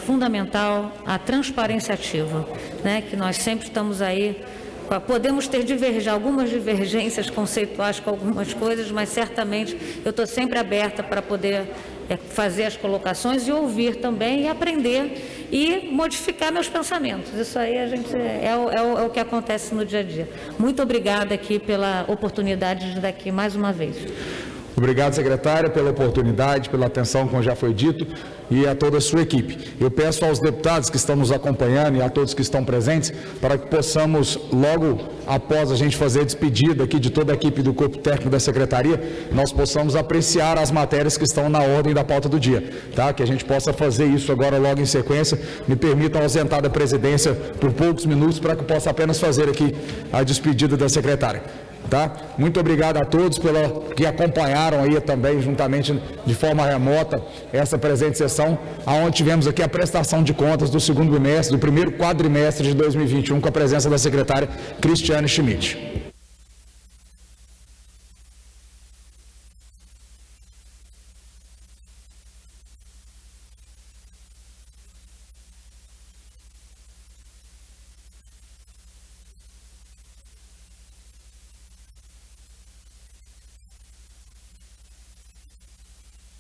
fundamental a transparência ativa, né, que nós sempre estamos aí. Podemos ter algumas divergências conceituais com algumas coisas, mas certamente eu estou sempre aberta para poder fazer as colocações e ouvir também e aprender e modificar meus pensamentos. Isso aí é o que acontece no dia a dia. Muito obrigada aqui pela oportunidade de estar aqui mais uma vez. Obrigado, secretária, pela oportunidade, pela atenção, como já foi dito, e a toda a sua equipe. Eu peço aos deputados que estão nos acompanhando e a todos que estão presentes, para que possamos, logo após a gente fazer a despedida aqui de toda a equipe do corpo técnico da secretaria, nós possamos apreciar as matérias que estão na ordem da pauta do dia, tá? Que a gente possa fazer isso agora logo em sequência. Me permitam ausentar da presidência por poucos minutos para que eu possa apenas fazer aqui a despedida da secretária. Tá? Muito obrigado a todos que acompanharam aí também, juntamente de forma remota, essa presente sessão, onde tivemos aqui a prestação de contas do segundo bimestre, do primeiro quadrimestre de 2021, com a presença da secretária Cristiane Schmidt.